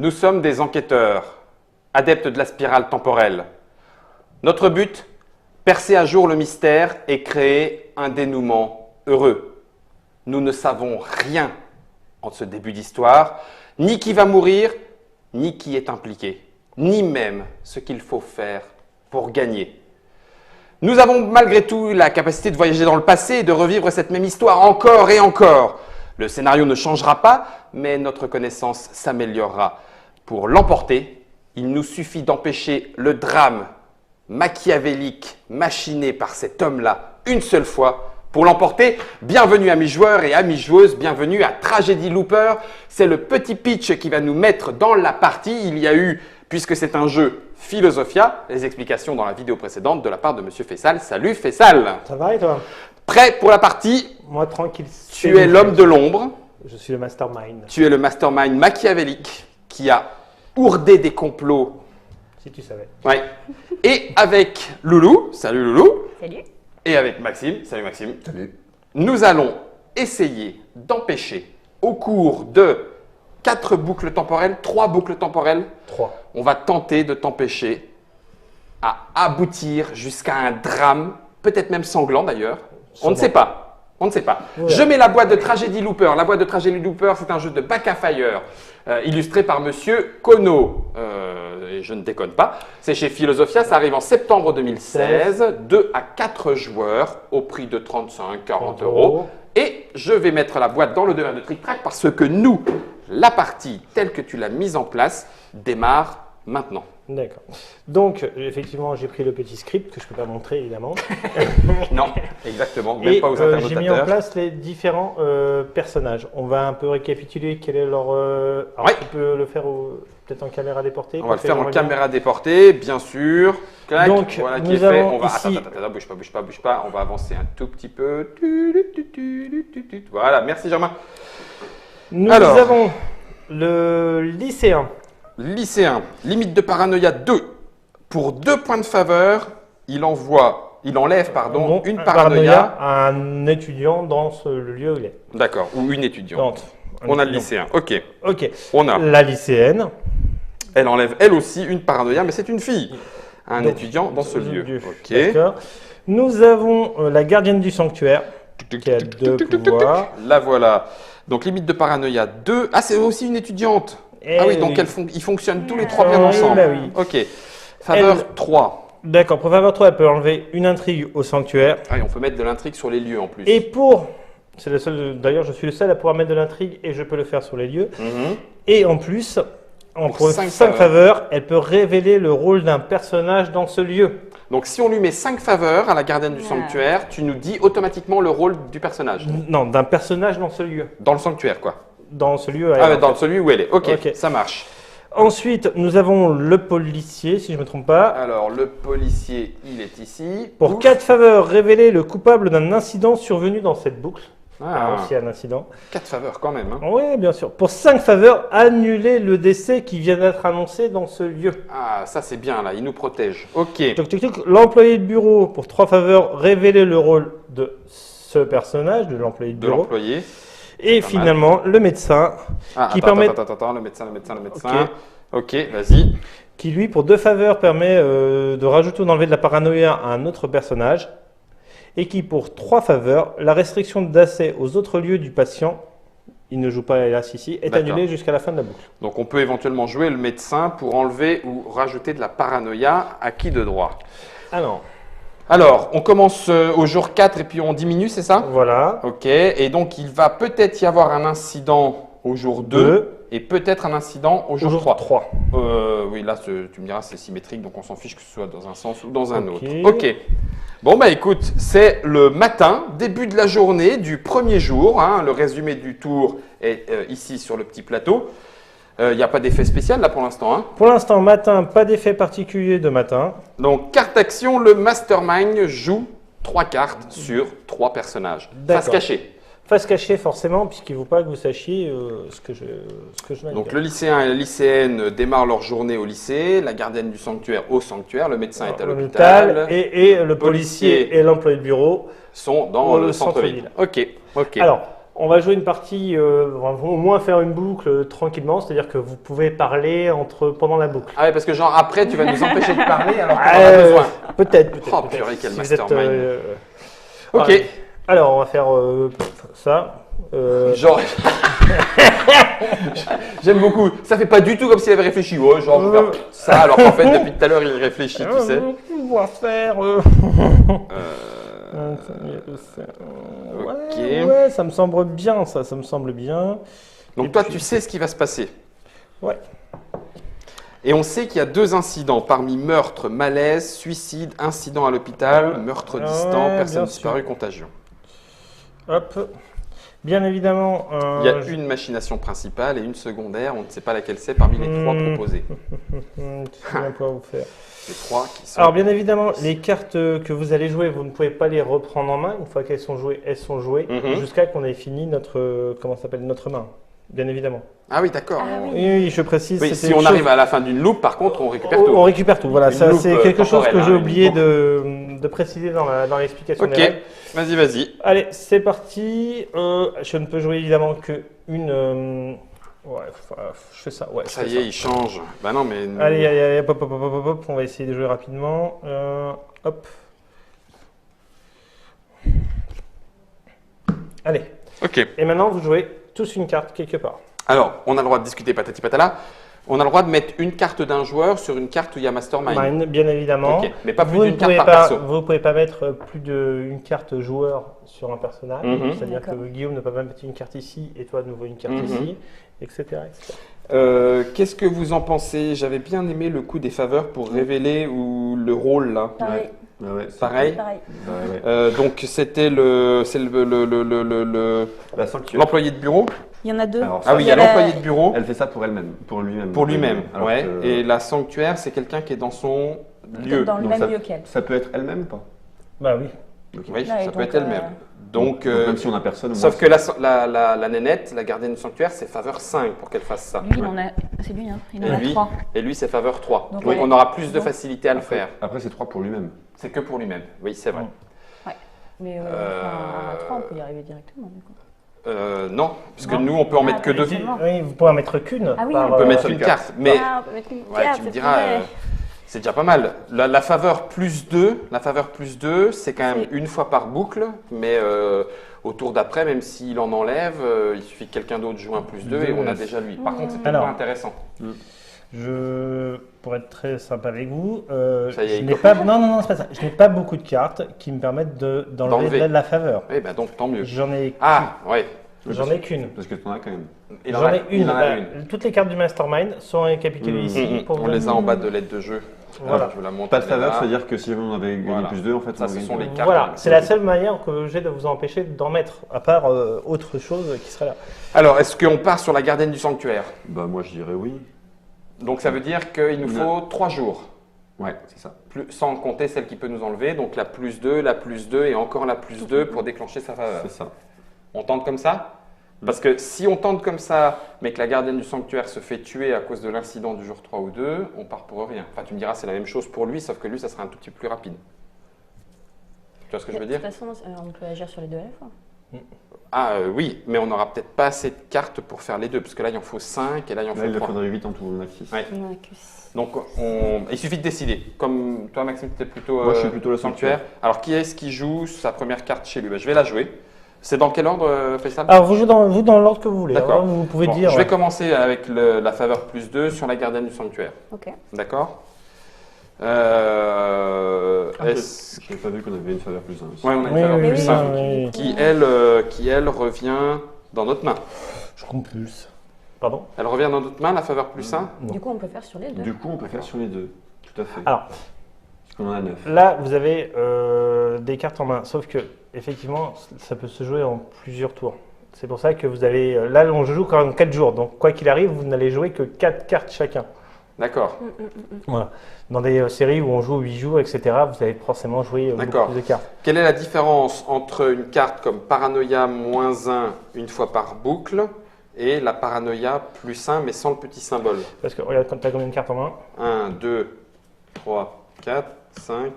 nous sommes des enquêteurs, adeptes de la spirale temporelle. Notre but, percer à jour le mystère et créer un dénouement heureux. Nous ne savons rien en ce début d'histoire, ni qui va mourir, ni qui est impliqué, ni même ce qu'il faut faire pour gagner. Nous avons malgré tout la capacité de voyager dans le passé et de revivre cette même histoire encore et encore. Le scénario ne changera pas, mais notre connaissance s'améliorera. Pour l'emporter, il nous suffit d'empêcher le drame machiavélique machiné par cet homme-là une seule fois. Pour l'emporter, bienvenue amis joueurs et amis joueuses, bienvenue à Tragedy Looper. C'est le petit pitch qui va nous mettre dans la partie. Il y a eu, puisque c'est un jeu Philosophia, les explications dans la vidéo précédente de la part de Monsieur Fessal. Salut Fessal. Ça va et toi? Prêt pour la partie? Moi tranquille. Tu es l'homme de l'ombre. Je suis le mastermind. Tu es le mastermind machiavélique qui a ourdé des complots. Si tu savais. Ouais. Et avec Loulou. Salut Loulou. Salut. Et avec Maxime. Salut Maxime. Salut. Nous allons essayer d'empêcher au cours de 4 boucles temporelles, 3 boucles temporelles, 3. on va tenter de t'empêcher à aboutir jusqu'à un drame, peut-être même sanglant d'ailleurs. On ne sait pas. On ne sait pas. Ouais. Je mets la boîte de Tragedy Looper. La boîte de Tragedy Looper, c'est un jeu de back à fire illustré par Monsieur Kono. Et je ne déconne pas. C'est chez Philosophia. Ça arrive en septembre 2016. 2 à 4 joueurs au prix de 35, 40 euros. Et je vais mettre la boîte dans le devoir de Trick Track parce que nous, la partie telle que tu l'as mise en place, démarre maintenant. D'accord. Donc, effectivement, j'ai pris le petit script que je ne peux pas montrer, évidemment. Non, exactement. Même Et pas aux j'ai mis en interlocuteurs. place les différents personnages. On va un peu récapituler quel est leur... Alors, Ouais. tu peux le faire peut-être en caméra déportée. On va le faire en caméra déportée, bien sûr. Clac, Donc, voilà qui nous est fait. avons On va... ici- Attends, bouge pas. On va avancer un tout petit peu. Voilà, merci Germain. Nous Alors. avons le lycéen. Lycéen, limite de paranoïa 2. Pour 2 points de faveur, il enlève Bon, une un paranoïa. à un étudiant dans le lieu où il est. D'accord, ou une étudiante. Donc, On a le étudiant. lycéen, ok. Ok. On a. La lycéenne. Elle enlève elle aussi une paranoïa, mais c'est une fille. Un Donc, étudiant dans ce lieu. Ok. D'accord. Nous avons la gardienne du sanctuaire qui a 2 pouvoirs. La voilà. Donc limite de paranoïa 2. Ah, c'est aussi une étudiante. Et Ah oui, donc oui. ils fonctionnent tous les 3 bien Oui, ensemble. bah oui. Ok. Faveur Elle- 3. D'accord. Pour faveur 3, elle peut enlever une intrigue au sanctuaire. Ah, et on peut mettre de l'intrigue sur les lieux en plus. Et pour... C'est le seul. D'ailleurs, je suis le seul à pouvoir mettre de l'intrigue et je peux le faire sur les lieux. Mhm. Et en plus, pour cinq 5 faveurs, elle peut révéler le rôle d'un personnage dans ce lieu. Donc si on lui met 5 faveurs à la gardienne du sanctuaire, tu nous dis automatiquement le rôle du personnage. Non, d'un personnage dans ce lieu. Dans le sanctuaire, quoi. Dans ce lieu. Ah, en ouais, dans fait. celui où elle est. Ok, Ok. ça marche. Ensuite, nous avons le policier, si je ne me trompe pas. Alors, le policier, il est ici. Pour Ouf. 4 faveurs, révéler le coupable d'un incident survenu dans cette boucle. Ah, Aussi un incident. 4 faveurs quand même. Hein. Oui, bien sûr. Pour 5 faveurs, annuler le décès qui vient d'être annoncé dans ce lieu. Ah, ça c'est bien là, il nous protège. Ok. Toc, toc, toc. L'employé de bureau, pour 3 faveurs, révéler le rôle de ce personnage, de l'employé de De bureau. l'employé. Et Pas finalement, le médecin, Ah, Qui attends, permet- attends, le médecin. Ok, vas-y. qui lui, pour 2 faveurs, permet de rajouter ou d'enlever de la paranoïa à un autre personnage. Et qui, pour 3 faveurs, la restriction d'accès aux autres lieux du patient, il ne joue pas hélas ici, est D'accord. annulée jusqu'à la fin de la boucle. Donc on peut éventuellement jouer le médecin pour enlever ou rajouter de la paranoïa à qui de droit. Alors, on commence au jour 4 et puis on diminue, c'est ça? Voilà. Ok, et donc il va peut-être y avoir un incident au jour 2 Deux. et peut-être un incident au jour 3. 3. Oui, là, tu me diras, c'est symétrique, donc on s'en fiche que ce soit dans un sens ou dans un Ok. autre. Ok. Bon, bah écoute, c'est le matin, début de la journée du premier jour. Hein, le résumé du tour est ici sur le petit plateau. Il n'y a pas d'effet spécial là pour l'instant. Hein. Pour l'instant, matin, pas d'effet particulier de matin. Donc, carte action, le mastermind joue 3 cartes sur 3 personnages. Face D'accord. cachée. Face cachée, forcément, puisqu'il ne faut pas que vous sachiez ce que je viens de Donc dire. le lycéen et la lycéenne démarrent leur journée au lycée, la gardienne du sanctuaire au sanctuaire, le médecin est à l'hôpital, et le policier et l'employé de bureau. sont dans Au le centre-ville. centre-ville. Ok. Alors, On va jouer une partie, on va au moins faire une boucle tranquillement, c'est-à-dire que vous pouvez parler pendant la boucle. Ah ouais, parce que genre après, tu vas nous empêcher de parler alors qu'on en a besoin. Peut-être. Oh peut-être. purée, quel Si vous êtes, mastermind. Ok. ouais. Alors, on va faire ça. Genre. J'aime beaucoup. Ça fait pas du tout comme s'il avait réfléchi. Ouais, genre, je vais faire ça, alors qu'en fait, depuis tout à l'heure, il réfléchit, tu sais. On va faire. Ok. Ouais, ça me semble bien, ça me semble bien. Donc, Et toi, puis- tu sais ce qui va se passer. Ouais. Et on sait qu'il y a 2 incidents parmi meurtre, malaise, suicide, incident à l'hôpital, meurtre Ouais, distant, bien personne sûr. disparue, contagion. Hop. Bien évidemment. Il y a une machination principale et une secondaire. On ne sait pas laquelle c'est parmi les 3 proposées. Je sais bien quoi vous faire. Les 3 qui sont. Alors bien évidemment, les cartes que vous allez jouer, vous ne pouvez pas les reprendre en main. Une fois qu'elles sont jouées, elles sont jouées Mhm. jusqu'à qu'on ait fini notre main. Bien évidemment. Ah oui, d'accord. Ah oui. Oui, je précise. Oui, c'était si une on chose- arrive à la fin d'une loupe, par contre, on récupère tout. On récupère tout. Voilà, Une ça loupe, c'est quelque chose que temporelle, j'ai hein, oublié une de préciser dans l'explication Ok, des règles. vas-y. Allez, c'est parti. Je ne peux jouer évidemment que une. Ouais, je fais ça. Ouais, je Ça fais y est, il change. Bah non, mais. Allez, hop, hop, hop, hop, hop, on va essayer de jouer rapidement. Hop. Allez. Ok. Et maintenant, vous jouez tous une carte quelque part. Alors, on a le droit de discuter patati patala. On a le droit de mettre une carte d'un joueur sur une carte où il y a Mastermind. Mine, bien évidemment. Ok, mais pas plus Vous ne d'une carte pouvez par pas, perso. vous ne pouvez pas mettre plus d'une carte joueur sur un personnage. Mhm. C'est-à-dire que D'accord. Guillaume ne peut pas mettre une carte ici et toi de nouveau une carte Mhm. ici, etc. etc. Qu'est-ce que vous en pensez? J'avais bien aimé le coup des faveurs pour révéler le rôle là. Pareil. Ouais, c'est- Pareil. Pareil. Donc c'était La sanctuaire. l'employé de bureau. Il y en a deux. Alors, Ah oui, il y a l'employé de bureau Elle fait ça pour elle-même, pour lui-même. pour lui-même. Alors Ouais. que- Et la sanctuaire, c'est quelqu'un qui est dans son lieu. Dans le Donc même ça- lieu qu'elle. Ça peut être elle-même ou pas? Bah oui. Ok. Oui, Ouais, ça donc, peut être elle-même. Donc, même si on a personne. au sauf moins, que la nénette, la gardienne du sanctuaire, c'est faveur 5 pour qu'elle fasse ça. Lui, il en a. C'est lui, hein. Il en Et a lui, 3. et lui, c'est faveur 3. Donc, Donc, ouais. on aura plus de Bon. facilité à le après, faire. Après, c'est 3 pour lui-même. C'est que pour lui-même. Oui, c'est vrai. Mais à 3, on peut y arriver directement. Du coup. Non, parce que Non. nous, on peut en mettre que Ah, 2. effectivement. Oui, vous pouvez en mettre qu'une. Ah oui, par, On peut mettre seule une carte. carte. Mais Ah, on peut mettre une ouais, carte. tu me c'est diras, vrai. c'est déjà pas mal. La faveur plus 2, c'est quand même C'est- une fois par boucle, mais au tour d'après, même s'il en enlève, il suffit que quelqu'un d'autre joue un plus 2 et on a déjà lui. Par contre, c'est peut-être Alors. pas intéressant. Pour être très sympa avec vous, Ça y est, je il n'ai pas, non, c'est pas ça. Je n'ai pas beaucoup de cartes qui me permettent d'enlever D'enlever. de la faveur. Eh ben donc, tant mieux. J'en ai, Ah, ouais. j'en ai qu'une. Parce que tu en as quand même. Il en J'en a- ai une. il en a Bah, toutes les cartes du Mastermind sont récapitulées Mhm. ici. Pour On vous les donner- a en bas de l'aide de jeu. Voilà. Je vous la montre. Pas de elle est faveur, là. c'est-à-dire que si on avait gagné Voilà. plus 2, en fait, Ça, on ce gagne sont pas. les cartes. Voilà, c'est la seule manière que j'ai de vous empêcher d'en mettre, à part autre chose qui serait là. Alors, est-ce qu'on part sur la gardienne du sanctuaire? Bah, moi, je dirais oui. Donc, ça veut dire qu'il nous faut 3 jours. Ouais, c'est ça. Sans compter celle qui peut nous enlever, donc la plus 2 et encore la plus 2 pour déclencher sa faveur. C'est ça. On tente comme ça? Parce que si on tente comme ça, mais que la gardienne du sanctuaire se fait tuer à cause de l'incident du jour 3 ou 2, on part pour rien. Enfin, tu me diras, c'est la même chose pour lui, sauf que lui, ça sera un tout petit peu plus rapide. Tu vois ce que je veux De dire? toute façon, on peut agir sur les deux à la fois. Ah oui, mais on n'aura peut-être pas assez de cartes pour faire les deux, parce que là, il en faut 5 et là, il en Là, faut il 3. faudrait 8 en tout, on a 6. Ouais. Il n'y en a que 6. Donc, il suffit de décider. Comme toi, Maxime, tu étais plutôt, Moi, je suis plutôt le sanctuaire. Alors, qui est-ce qui joue sa première carte chez lui? Ben, je vais la jouer. C'est dans quel ordre, Faisal? Alors, vous jouez dans l'ordre que vous voulez. D'accord. hein, vous pouvez Bon, dire. je vais commencer avec la faveur plus 2 sur la gardienne du sanctuaire. Ok. D'accord est-ce- J'avais pas vu qu'on avait une faveur plus 1 aussi. Ouais, on a une Oui, faveur oui, plus oui, 5 oui. qui, elle, revient dans notre main. Je compulse. Pardon. Elle revient dans notre main, la faveur plus 1 Non. Du coup, on peut faire sur les deux. Du coup, on peut faire sur les deux. Tout à fait. Alors, Parce qu'on en a 9. là, vous avez des cartes en main, sauf que, effectivement, ça peut se jouer en plusieurs tours. C'est pour ça que vous avez. Là, on joue quand même 4 jours. Donc, quoi qu'il arrive, vous n'allez jouer que 4 cartes chacun. D'accord. Voilà. Dans des séries où on joue 8 jours, etc., vous allez forcément jouer D'accord. beaucoup plus de cartes. Quelle est la différence entre une carte comme Paranoïa -1 une fois par boucle et la Paranoïa plus 1 mais sans le petit symbole? Parce que, regarde, tu as combien de cartes en main? 1, 2, 3, 4, 5,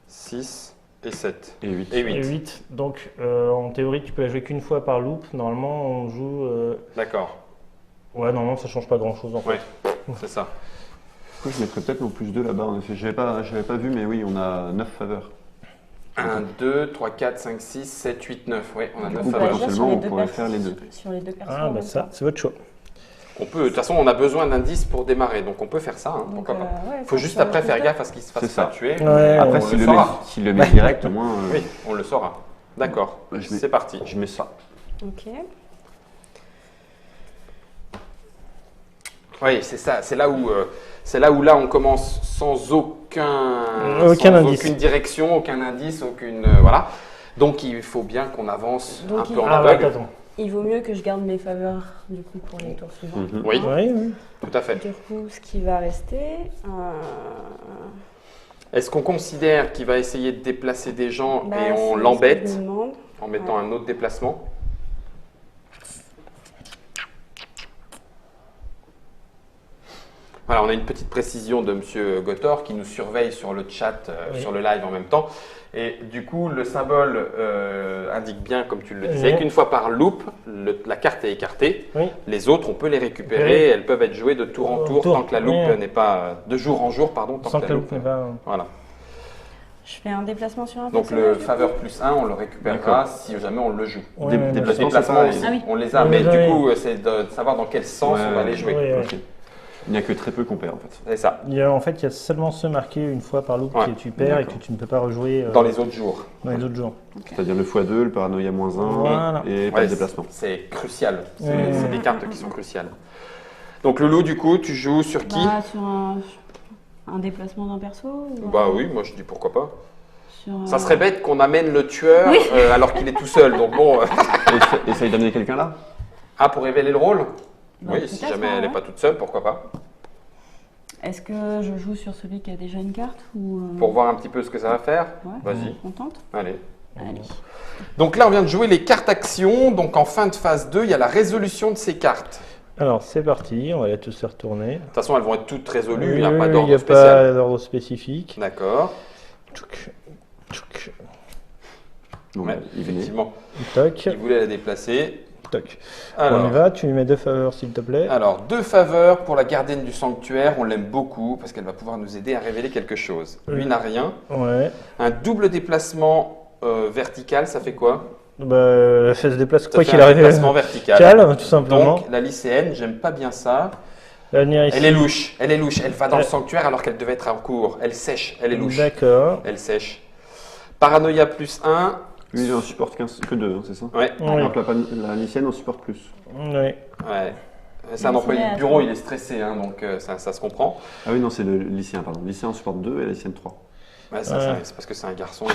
6, Et 7. Et 8. Et Et 8. 8. Donc, en théorie, tu peux la jouer qu'une fois par loop. Normalement, on joue. D'accord. Ouais, normalement, ça change pas grand-chose en fait. Ouais, c'est ça. Pourquoi je mettrais peut-être mon plus 2 là-bas en effet. J'avais pas vu, mais oui, on a 9 faveurs. 1, 2, 3, 4, 5, 6, 7, 8, 9. Oui, on a Donc, 9 on peut faveurs. agir potentiellement, sur les on deux pourrait persos- faire les deux. Sur les deux persos Ah, en bah même ça, temps. c'est votre choix. On peut, de toute façon, on a besoin d'indices pour démarrer, donc on peut faire ça, hein, Donc, pourquoi pas. ouais, Il faut juste sur le après faire plus gaffe à ce qu'il se fasse C'est ça. pas tuer. Ouais, Après, on s'il le le, saura. s'il le met direct, au moins, Oui, on le saura. D'accord, je mets- c'est parti. je mets ça. Ok. Oui, c'est ça, c'est là où là on commence sans Aucun indice. aucune direction, aucun indice, aucune voilà. Donc il faut bien qu'on avance Donc, un il- peu en Ah, ouais, aveugle. attends. Il vaut mieux que je garde mes faveurs du coup pour les tours suivants. Mhm. Oui, Oui, oui. tout à fait. Du coup, ce qui va rester, Est-ce qu'on considère qu'il va essayer de déplacer des gens bah, et c'est on ce que l'embête je me demande. en mettant Ouais. un autre déplacement? Voilà, on a une petite précision de Monsieur Gotor qui nous surveille sur le chat, Oui. sur le live en même temps. Et du coup, le symbole indique bien, comme tu le disais, Oui. qu'une fois par loop, la carte est écartée. Oui. Les autres, on peut les récupérer. Oui. Elles peuvent être jouées de tour en tour, Tour. tant que la loupe Oui. n'est pas de jour en jour, pardon, tant Sans que que la loupe n'est pas. Voilà. Je fais un déplacement sur un Donc personnage. le du coup faveur plus 1, on le récupérera si jamais on le joue. Ouais, ouais, Les ouais. déplacements, c'est ça, Ah oui. on les a, On mais les a, du oui. coup, c'est de savoir dans quel sens Ouais, on va les ouais. jouer. Ouais, ouais. Ok. Il n'y a que très peu qu'on perd en fait. C'est ça, En fait, il y a seulement ceux marqués une fois par loop Ouais. que tu perds et que D'accord. tu ne peux pas rejouer dans les autres jours. dans les autres jours. C'est-à-dire le x2, le paranoïa -1 Voilà. et pas Ouais, de déplacement. c'est crucial. C'est Ouais. c'est des cartes qui sont cruciales. Donc Loulou, du coup, tu joues sur qui? Bah, sur un déplacement d'un perso ou Bah oui, moi je dis pourquoi pas. sur, Ça serait bête qu'on amène le tueur Oui. alors qu'il est tout seul. Donc bon, Essaye d'amener quelqu'un là. ah, pour révéler le rôle? Bah, Oui, si peut-être, jamais hein, elle n'est ouais. pas toute seule, pourquoi pas? Est-ce que je joue sur celui qui a déjà une carte ou Pour voir un petit peu ce que ça va faire. Ouais, Vas-y. on tente. Allez. Allez. Donc là, on vient de jouer les cartes actions. Donc en fin de phase 2, il y a la résolution de ces cartes. Alors, c'est parti, on va les tous faire tourner. De toute façon, elles vont être toutes résolues. Il n'y a Oui, pas il d'ordre n'y a spécial. pas d'ordre spécifique. D'accord. Tchouk, tchouk, Donc, Ouais, il venait. effectivement. toc, Il voulait la déplacer. toc. Alors, On y va, tu lui mets 2 faveurs s'il te plaît. alors, 2 faveurs pour la gardienne du sanctuaire. On l'aime beaucoup parce qu'elle va pouvoir nous aider à révéler quelque chose. Lui Oui. n'a rien. Ouais. Un double déplacement vertical, ça fait quoi? Bah, elle se déplace Ça quoi fait qu'il un arrive. déplacement vertical. Calme, tout simplement. Donc, la lycéenne, j'aime pas bien ça. Elle va venir ici. Elle est louche. Elle est louche. Elle va dans le Euh. sanctuaire alors qu'elle devait être en cours. Elle sèche. Elle est louche. D'accord. Elle sèche. Paranoïa plus 1. Lui, il en supporte que 2, hein, c'est ça? Ouais. Oui. Alors que la lycéenne en supporte plus. Oui. Ouais. C'est un Mais employé c'est de bureau, il est stressé, hein, donc ça se comprend. Ah oui, non, c'est le lycéen, pardon. Le lycéen en supporte 2 et la lycéenne 3. Ouais, ça, Ouais. c'est parce que c'est un garçon.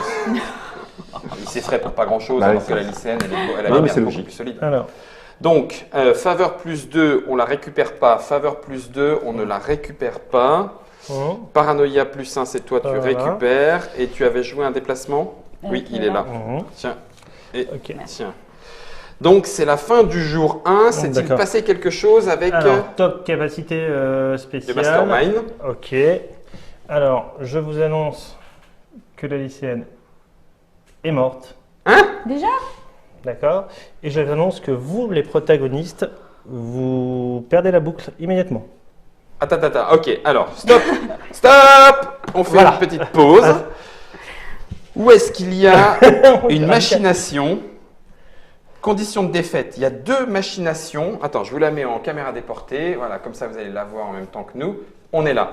Il s'effraie pour pas grand chose, Bah oui, alors que c'est la ça. lycéenne, elle a Non, des mais mères c'est beaucoup logique. plus solides. Alors, Donc, faveur plus 2, on la récupère pas. Faveur plus 2, on ne la récupère pas. Paranoïa plus 1, c'est toi, tu Voilà. récupères. Et tu avais joué un déplacement? Oui, Ok, il est là. Mhm. Tiens. Et Ok. tiens. Donc, c'est la fin du jour 1. S'est-il D'accord. passé quelque chose avec Alors, top capacité le spéciale. Mastermind? Ok. Alors, je vous annonce que la lycéenne est morte. Déjà? D'accord. Et je vous annonce que vous, les protagonistes, vous perdez la boucle immédiatement. Attends, ok, alors, stop, stop. On fait Voilà. une petite pause. Où est-ce qu'il y a une machination? Condition de défaite, il y a 2 machinations. Attends, je vous la mets en caméra déportée. Voilà, comme ça vous allez la voir en même temps que nous. On est là.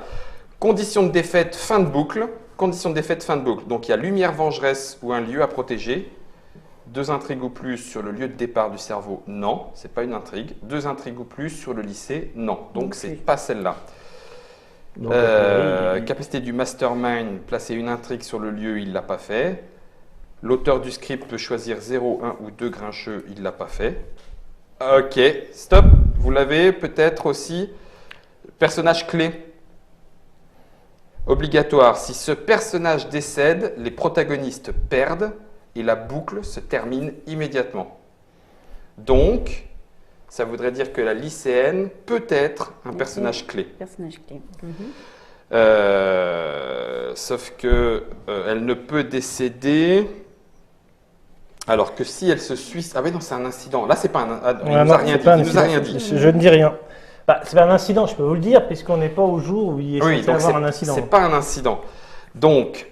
Condition de défaite, fin de boucle. Condition de défaite, fin de boucle. Donc il y a lumière vengeresse ou un lieu à protéger. 2 intrigues ou plus sur le lieu de départ du cerveau, non, c'est pas une intrigue. 2 intrigues ou plus sur le lycée, non. Donc c'est pas celle-là. Donc, oui, Capacité du mastermind, placer une intrigue sur le lieu, il l'a pas fait. L'auteur du script peut choisir 0, 1 ou 2 grincheux, il l'a pas fait. Ok, stop. Vous l'avez peut-être aussi. Personnage clé. Obligatoire. Si ce personnage décède, les protagonistes perdent et la boucle se termine immédiatement. Donc, ça voudrait dire que la lycéenne peut être un Ok. personnage clé. Personnage clé. Sauf que elle ne peut décéder. Alors que si elle se suicide. Ah oui, non, c'est un incident. Là, c'est pas un. Il Ouais, nous a non, rien c'est dit. pas un Il nous a incident. rien dit. Je ne dis rien. Bah, c'est pas un incident, je peux vous le dire, puisqu'on n'est pas au jour où il est Oui, censé donc avoir un incident. c'est pas un incident. Donc,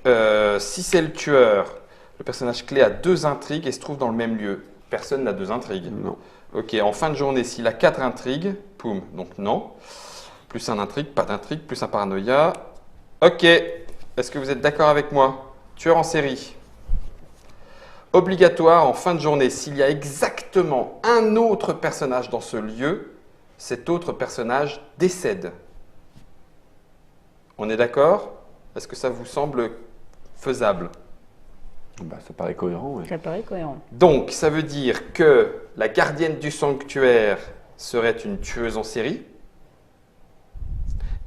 si c'est le tueur, le personnage clé a 2 intrigues et se trouve dans le même lieu. Personne n'a 2 intrigues. Non. Ok, en fin de journée, s'il a 4 intrigues, poum, donc non. Plus un intrigue, pas d'intrigue, plus un paranoïa. Ok, est-ce que vous êtes d'accord avec moi? Tueur en série. Obligatoire en fin de journée, s'il y a exactement un autre personnage dans ce lieu, cet autre personnage décède. On est d'accord? Est-ce que ça vous semble faisable? Bah, ça paraît cohérent. Ouais. Ça paraît cohérent. Donc, ça veut dire que la gardienne du sanctuaire serait une tueuse en série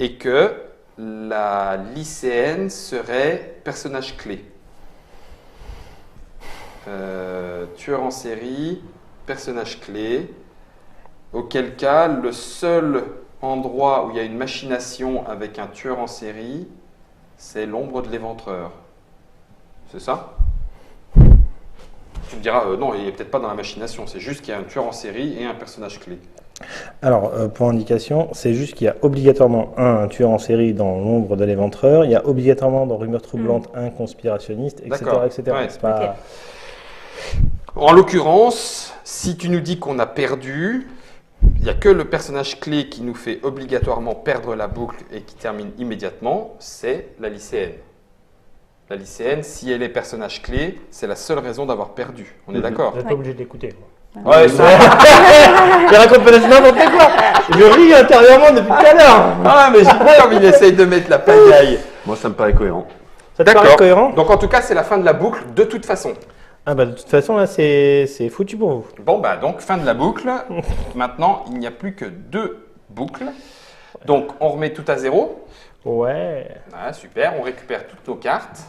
et que la lycéenne serait personnage clé. Tueur en série, personnage clé. Auquel cas, le seul endroit où il y a une machination avec un tueur en série, c'est l'ombre de l'éventreur. C'est ça? Tu me diras, non, il n'est peut-être pas dans la machination, c'est juste qu'il y a un tueur en série et un personnage clé. Alors, pour indication, c'est juste qu'il y a obligatoirement un tueur en série dans l'ombre de l'éventreur, il y a obligatoirement dans Rumeur troublante un conspirationniste, etc. D'accord. etc. Ouais. C'est pas... Ok. En l'occurrence, si tu nous dis qu'on a perdu, il n'y a que le personnage clé qui nous fait obligatoirement perdre la boucle et qui termine immédiatement, c'est la lycéenne. La lycéenne, si elle est personnage clé, c'est la seule raison d'avoir perdu. On est d'accord? Vous n'êtes pas obligé d'écouter. Ouais, ça... Je raconte peut-être n'importe quoi. Je ris intérieurement depuis tout à l'heure. Ah, mais j'ai pas comme il essaye de mettre la pagaille. Moi, ça me paraît cohérent. Ça te paraît D'accord. cohérent? Donc en tout cas, c'est la fin de la boucle de toute façon. Ah bah de toute façon, là, c'est foutu pour vous. Bon, bah donc fin de la boucle. Maintenant, il n'y a plus que 2 boucles. Donc on remet tout à 0. Ouais, Ah, super, on récupère toutes nos cartes.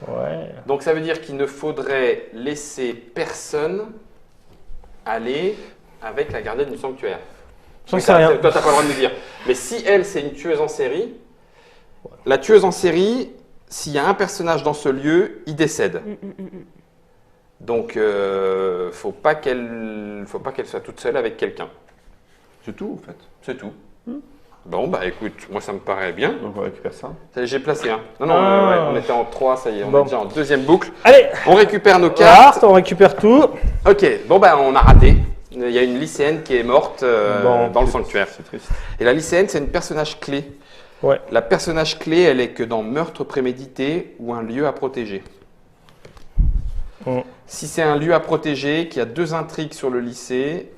ouais. Donc ça veut dire qu'il ne faudrait laisser personne aller avec la gardienne du sanctuaire. J'en Oui, sais rien. Toi, tu n'as pas le droit de me dire. Mais si elle, c'est une tueuse en série, la tueuse en série, s'il y a un personnage dans ce lieu, il décède. Donc, faut pas qu'elle soit toute seule avec quelqu'un. C'est tout, en fait. C'est tout. Bon, bah écoute, moi ça me paraît bien. Donc, on récupère ça. Ça y est, j'ai placé un. Non, non, Ah. ouais, on était en 3, ça y est, on Bon. est déjà en 2e boucle. Allez, On récupère nos cartes. carte, on récupère tout. Ok, bon bah on a raté. Il y a une lycéenne qui est morte Bon, dans le sanctuaire. C'est triste. Et la lycéenne, c'est une personnage clé. Ouais. La personnage clé, elle est que dans meurtre prémédité ou un lieu à protéger. Mm. Si c'est un lieu à protéger, qui a 2 intrigues sur le lycée,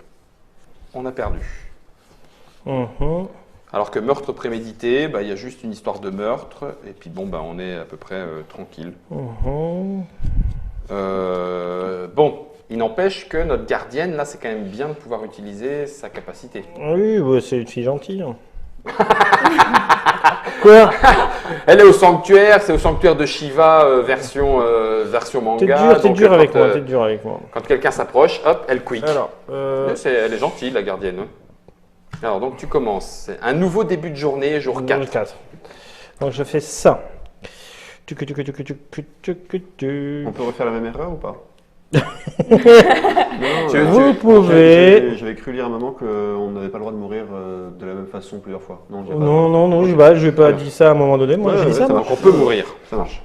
on a perdu. Mhm. Alors que meurtre prémédité, bah, il y a juste une histoire de meurtre, et puis bon, bah, on est à peu près tranquille. Mhm. Bon, il n'empêche que notre gardienne, là, c'est quand même bien de pouvoir utiliser sa capacité. Oui, ouais, c'est une fille gentille. hein. Quoi? Elle est au sanctuaire, c'est au sanctuaire de Shiva version manga. T'es donc, dur avec quand, moi, t'es dur avec moi. quand quelqu'un s'approche, hop, elle quick. Alors, Elle est gentille, la gardienne. hein. Alors, donc tu commences. C'est un nouveau début de journée, jour 4. 4. Donc je fais ça. On peut refaire la même erreur ou pas? Vous pouvez. J'avais cru lire à un moment qu'on n'avait pas le droit de mourir de la même façon plusieurs fois. Non, j'ai pas- Non, Ok. je vais pas dire ça à un moment donné. Moi, Ouais, j'ai dit ouais, ça. ça moi. Donc on peut mourir. Ça marche.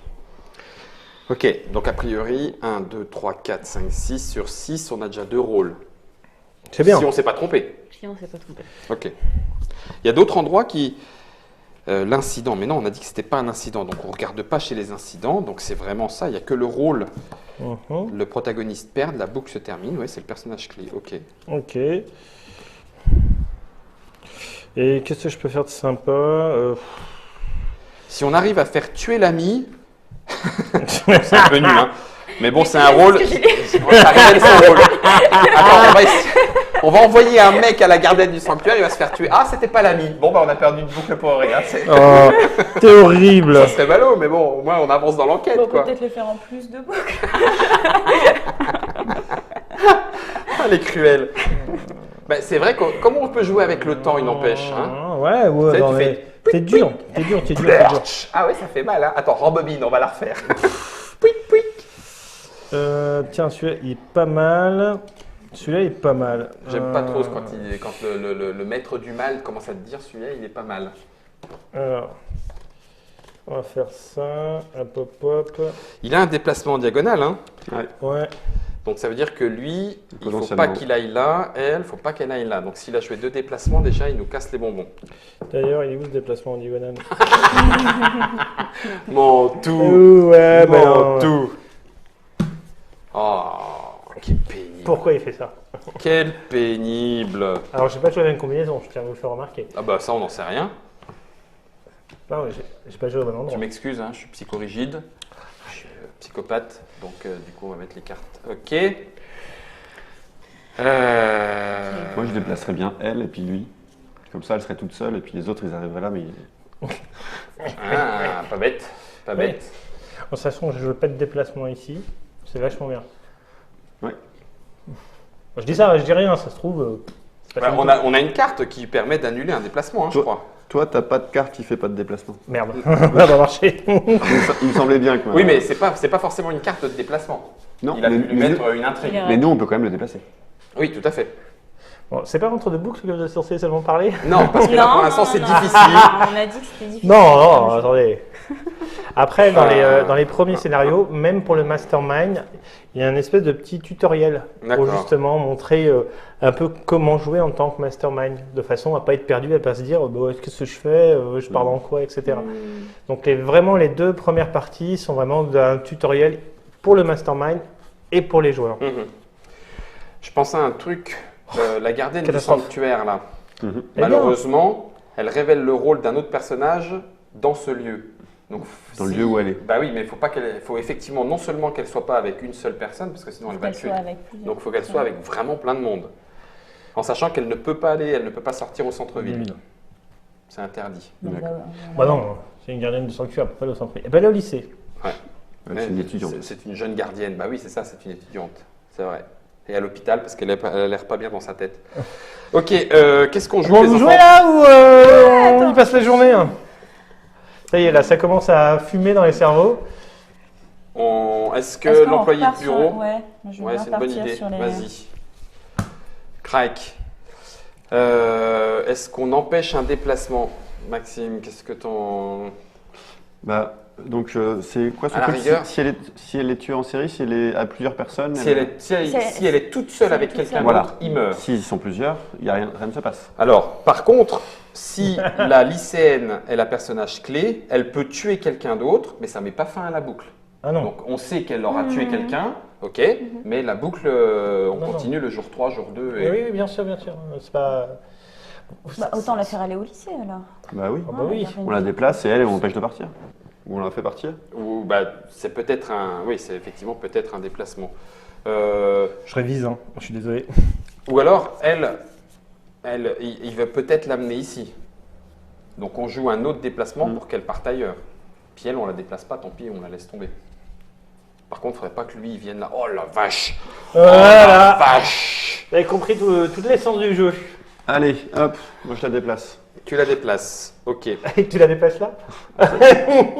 Ok, donc a priori, 1, 2, 3, 4, 5, 6. Sur 6, on a déjà 2 rôles. C'est bien. Si on ne s'est pas trompé. Si on ne s'est pas trompé. Ok. Il y a d'autres endroits qui... l'incident, mais non, on a dit que c'était pas un incident, donc on regarde pas chez les incidents, donc c'est vraiment ça, il n'y a que le rôle, Mhm. le protagoniste perd, la boucle se termine, ouais, c'est le personnage clé, ok. Ok. Et qu'est-ce que je peux faire de sympa Si on arrive à faire tuer l'ami, c'est un peu nul, hein, mais bon, c'est un rôle, ça révèle son rôle. Attends, on va envoyer un mec à la gardienne du sanctuaire, il va se faire tuer, ah, c'était pas l'ami, bon, bah on a perdu une boucle pour rien, Oh, t'es horrible. ça serait ballot, mais bon, au moins on avance dans l'enquête, Bon, on peut quoi. peut-être le faire en plus de boucles. Ah, elle est cruelle. Ben, c'est vrai que comment on peut jouer avec le temps, il n'empêche. Hein. Ouais, ouais. Tu sais, non, tu mais fais T'es dur. Ah ouais, ça fait mal. Hein. Attends, rembobine, on va la refaire. Pouic, pouic. Tiens, celui-là, il est pas mal. Celui-là, il est pas mal. J'aime pas trop quand le maître du mal commence à te dire celui-là, il est pas mal. Alors, on va faire ça. Hop, hop, hop. Il a un déplacement en diagonale, hein. Ouais. Donc ça veut dire que lui, il faut Potentiellement. pas qu'il aille là, elle, faut pas qu'elle aille là. Donc s'il a joué 2 déplacements, déjà, il nous casse les bonbons. D'ailleurs, il est où ce déplacement en diagonale? Mon tout. Ouais, ben Mon non. tout. Oh, quel pénible. Pourquoi il fait ça? Quel pénible. Alors, j'ai pas joué à la même combinaison, je tiens à vous le faire remarquer. Ah bah ça, on n'en sait rien. Non, mais j'ai pas joué au bon endroit. Tu m'excuses, hein, je suis psychorigide. Je suis psychopathe. Donc du coup, on va mettre les cartes. Ok. Moi, je déplacerais bien elle et puis lui. Comme ça, elle serait toute seule et puis les autres, ils arriveraient là, mais Ah, pas bête. Pas Ouais. bête. En sachant que je joue pas de déplacement ici, c'est vachement bien. Ouais. Je dis ça, je dis rien, ça se trouve. c'est pas Bah, fini. on a une carte qui permet d'annuler un déplacement, hein, je Toi- crois. toi, t'as pas de carte qui fait pas de déplacement. Merde, ça va marcher. Il me semblait bien que. Oui, mais c'est pas forcément une carte de déplacement. non, Il a mais, pu lui mettre une intrigue. Il a- mais nous, on peut quand même le déplacer. Oui, tout à fait. Bon, c'est pas entre deux boucles que vous êtes censé seulement parler? Non, parce que là, pour l'instant, c'est difficile. On a dit que c'était difficile. Non, attendez. Après, Ah. dans les premiers scénarios, même pour le mastermind, il y a une espèce de petit tutoriel pour D'accord. justement montrer un peu comment jouer en tant que mastermind, de façon à pas être perdu, à pas se dire bah, qu'est-ce que je fais, je pars dans quoi, etc. Donc vraiment les 2 premières parties sont vraiment un tutoriel pour le mastermind et pour les joueurs. Mhm. Je pensais à un truc, la gardienne du Catastrophe. sanctuaire, là. Mhm. Eh bien. Malheureusement, elle révèle le rôle d'un autre personnage dans ce lieu. Donc, Dans le lieu où elle est. Bah oui, mais il faut effectivement non seulement qu'elle soit pas avec une seule personne, parce que sinon elle va Qu'elle le tuer. soit avec plusieurs. Donc il faut qu'elle soit avec vraiment plein de monde. En sachant qu'elle ne peut pas aller, elle ne peut pas sortir au centre-ville. C'est interdit. Donc, D'accord. Bah non, c'est une gardienne de sanctuaire, pas au centre. Et ben elle est au lycée. Ouais, Mais c'est une étudiante. C'est une jeune gardienne. Bah oui, c'est ça, c'est une étudiante. C'est vrai. Et à l'hôpital parce qu'elle a l'air pas bien dans sa tête. Ok, qu'est-ce qu'on joue Bon, les vous enfants jouez là ou on y passe la journée hein. Ça y est, là, ça commence à fumer dans les cerveaux. Est-ce que Est-ce qu'on l'employé repart de sur- bureau... Ouais, je veux Ouais, bien c'est une bonne partir idée. sur les- Vas-y. Crac. Est-ce qu'on empêche un déplacement? Maxime, qu'est-ce que t'en... Bah, donc, c'est quoi ce À la truc rigueur. si elle est tuée en série, si elle est à plusieurs personnes, Si elle est toute seule si avec elle est toute quelqu'un seule. Voilà. d'autre, il meurt. S'ils sont plusieurs, rien ne se passe. Alors, par contre, si la lycéenne est la personnage clé, elle peut tuer quelqu'un d'autre, mais ça met pas fin à la boucle. Ah non. Donc, on sait qu'elle aura tué quelqu'un, ok, mais la boucle, on Non, continue le jour 3, jour 2. Oui, oui, bien sûr, bien sûr. C'est pas. Bah, autant la faire aller au lycée alors. Bah oui. Ah bah oui. On la déplace et elle, on l'empêche de partir. Ou on la fait partir. Ou bah, c'est peut-être un, oui, c'est effectivement peut-être un déplacement. Je révise, hein. Je suis désolé. Ou alors, il va peut-être l'amener ici. Donc on joue un autre déplacement pour qu'elle parte ailleurs. Puis elle, on la déplace pas, tant pis, on la laisse tomber. Par contre, il ne faudrait pas que lui il vienne là. Oh la vache! Oh la Voilà. vache! Vous avez compris toute l'essence du jeu. Allez, hop, moi je la déplace. Tu la déplaces, ok. Et tu la dépêches là?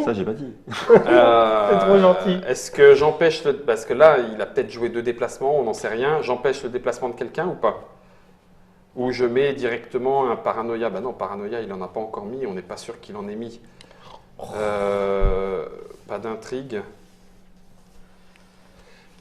Ça, j'ai pas dit. C'est trop gentil. Est-ce que j'empêche le... Parce que là, il a peut-être joué 2 déplacements, on n'en sait rien. J'empêche le déplacement de quelqu'un ou pas? Ou je mets directement un paranoïa? Bah non, paranoïa, il n'en a pas encore mis, on n'est pas sûr qu'il en ait mis. Pas d'intrigue.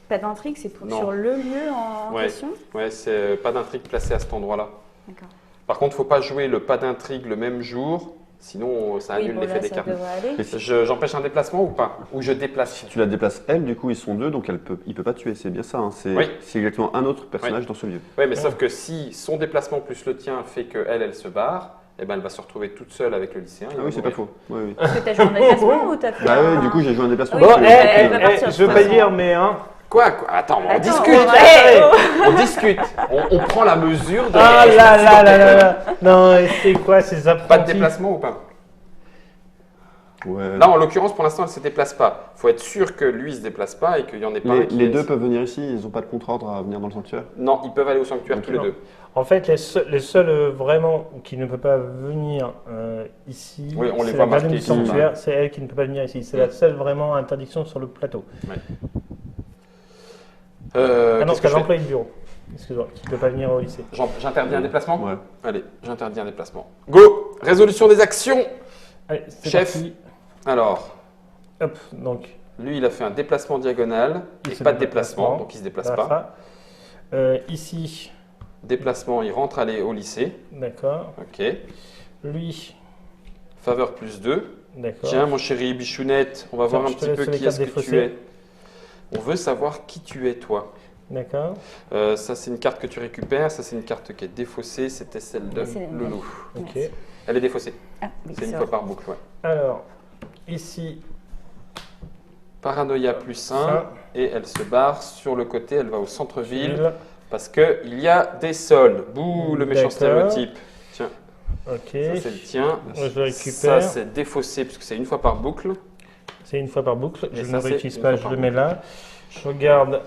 Pas d'intrigue, c'est Non. sur le lieu en Ouais. question. Ouais, c'est pas d'intrigue placée à cet endroit-là. D'accord. Par contre, faut pas jouer le pas d'intrigue le même jour, sinon ça Oui, annule bon, l'effet là, des ça cartes. devrait aller. Et si J'empêche un déplacement ou pas? Ou je déplace? tu la déplaces elle, du coup, ils sont 2, donc il peut pas tuer. C'est bien ça. Hein. Oui. C'est exactement un autre personnage dans ce lieu. Oui, mais sauf que si son déplacement plus le tien fait qu'elle, elle se barre, eh ben, elle va se retrouver toute seule avec le lycéen. il Ah va oui, c'est pas mourir. faux. Oui, oui. Est-ce que t'as joué un déplacement ou t'as fait Bah un- oui, du coup, j'ai joué un déplacement. Oui, Bon, parce que- elle va partir, je veux de pas toute façon. dire, mais hein. Quoi? Attends, on Attends, discute. ouais, On discute. On prend la mesure de. Ah là là là là là. Non, et c'est quoi ces apprentis? Pas de déplacement ou pas? Ouais. Là, en l'occurrence, pour l'instant, elle ne se déplace pas. Il faut être sûr que lui ne se déplace pas et qu'il n'y en ait pas un qui Les est- deux peuvent venir ici, ils n'ont pas de contre-ordre à venir dans le sanctuaire. Non, ils peuvent aller au sanctuaire tous les Non. deux. En fait, les seuls vraiment qui ne peuvent pas venir ici, Oui, on les c'est voit la gardienne marqués du ici, sanctuaire, c'est elle qui ne peut pas venir ici. C'est la seule vraiment interdiction sur le plateau. Ah non, Qu'est-ce que c'est je fais l'employé de bureau. Excuse-moi, qui ne peut pas venir au lycée. J'interdis un déplacement Ouais. Allez, j'interdis un déplacement. Go! Résolution des actions. Allez, c'est Chef. parti. Alors, Hop, donc. lui, il a fait un déplacement diagonal Il et se pas de déplace déplacement, pas. donc il ne se déplace là, pas. ça. Ici, Déplacement, il rentre aller au lycée. d'accord. Ok. Lui, Faveur plus 2. d'accord. Tiens, mon chéri Bichounette, on va Tiens, voir un je te petit laisse peu les qui est-ce cartes que tu défaussées. es. On veut savoir qui tu es, toi. D'accord. Ça, c'est une carte que tu récupères. Ça, c'est une carte qui est défaussée. C'était celle de C'est la mienne. Loulou. Ok. Merci. Elle est défaussée. Ah, oui, C'est une c'est fois vrai. par boucle, ouais. Alors, ici, Paranoïa plus 1. ça, Et elle se barre sur le côté. Elle va au centre-ville. ville. Parce qu'il y a des sols. Bouh, le méchant D'accord. stéréotype. Tiens, Ok. ça, c'est le tien. Moi, je le Ça, récupère. c'est défaussé puisque c'est une fois par boucle. C'est une fois par boucle. Et Je ça, ne c'est réutilise une pas, fois je par le mets là. Je regarde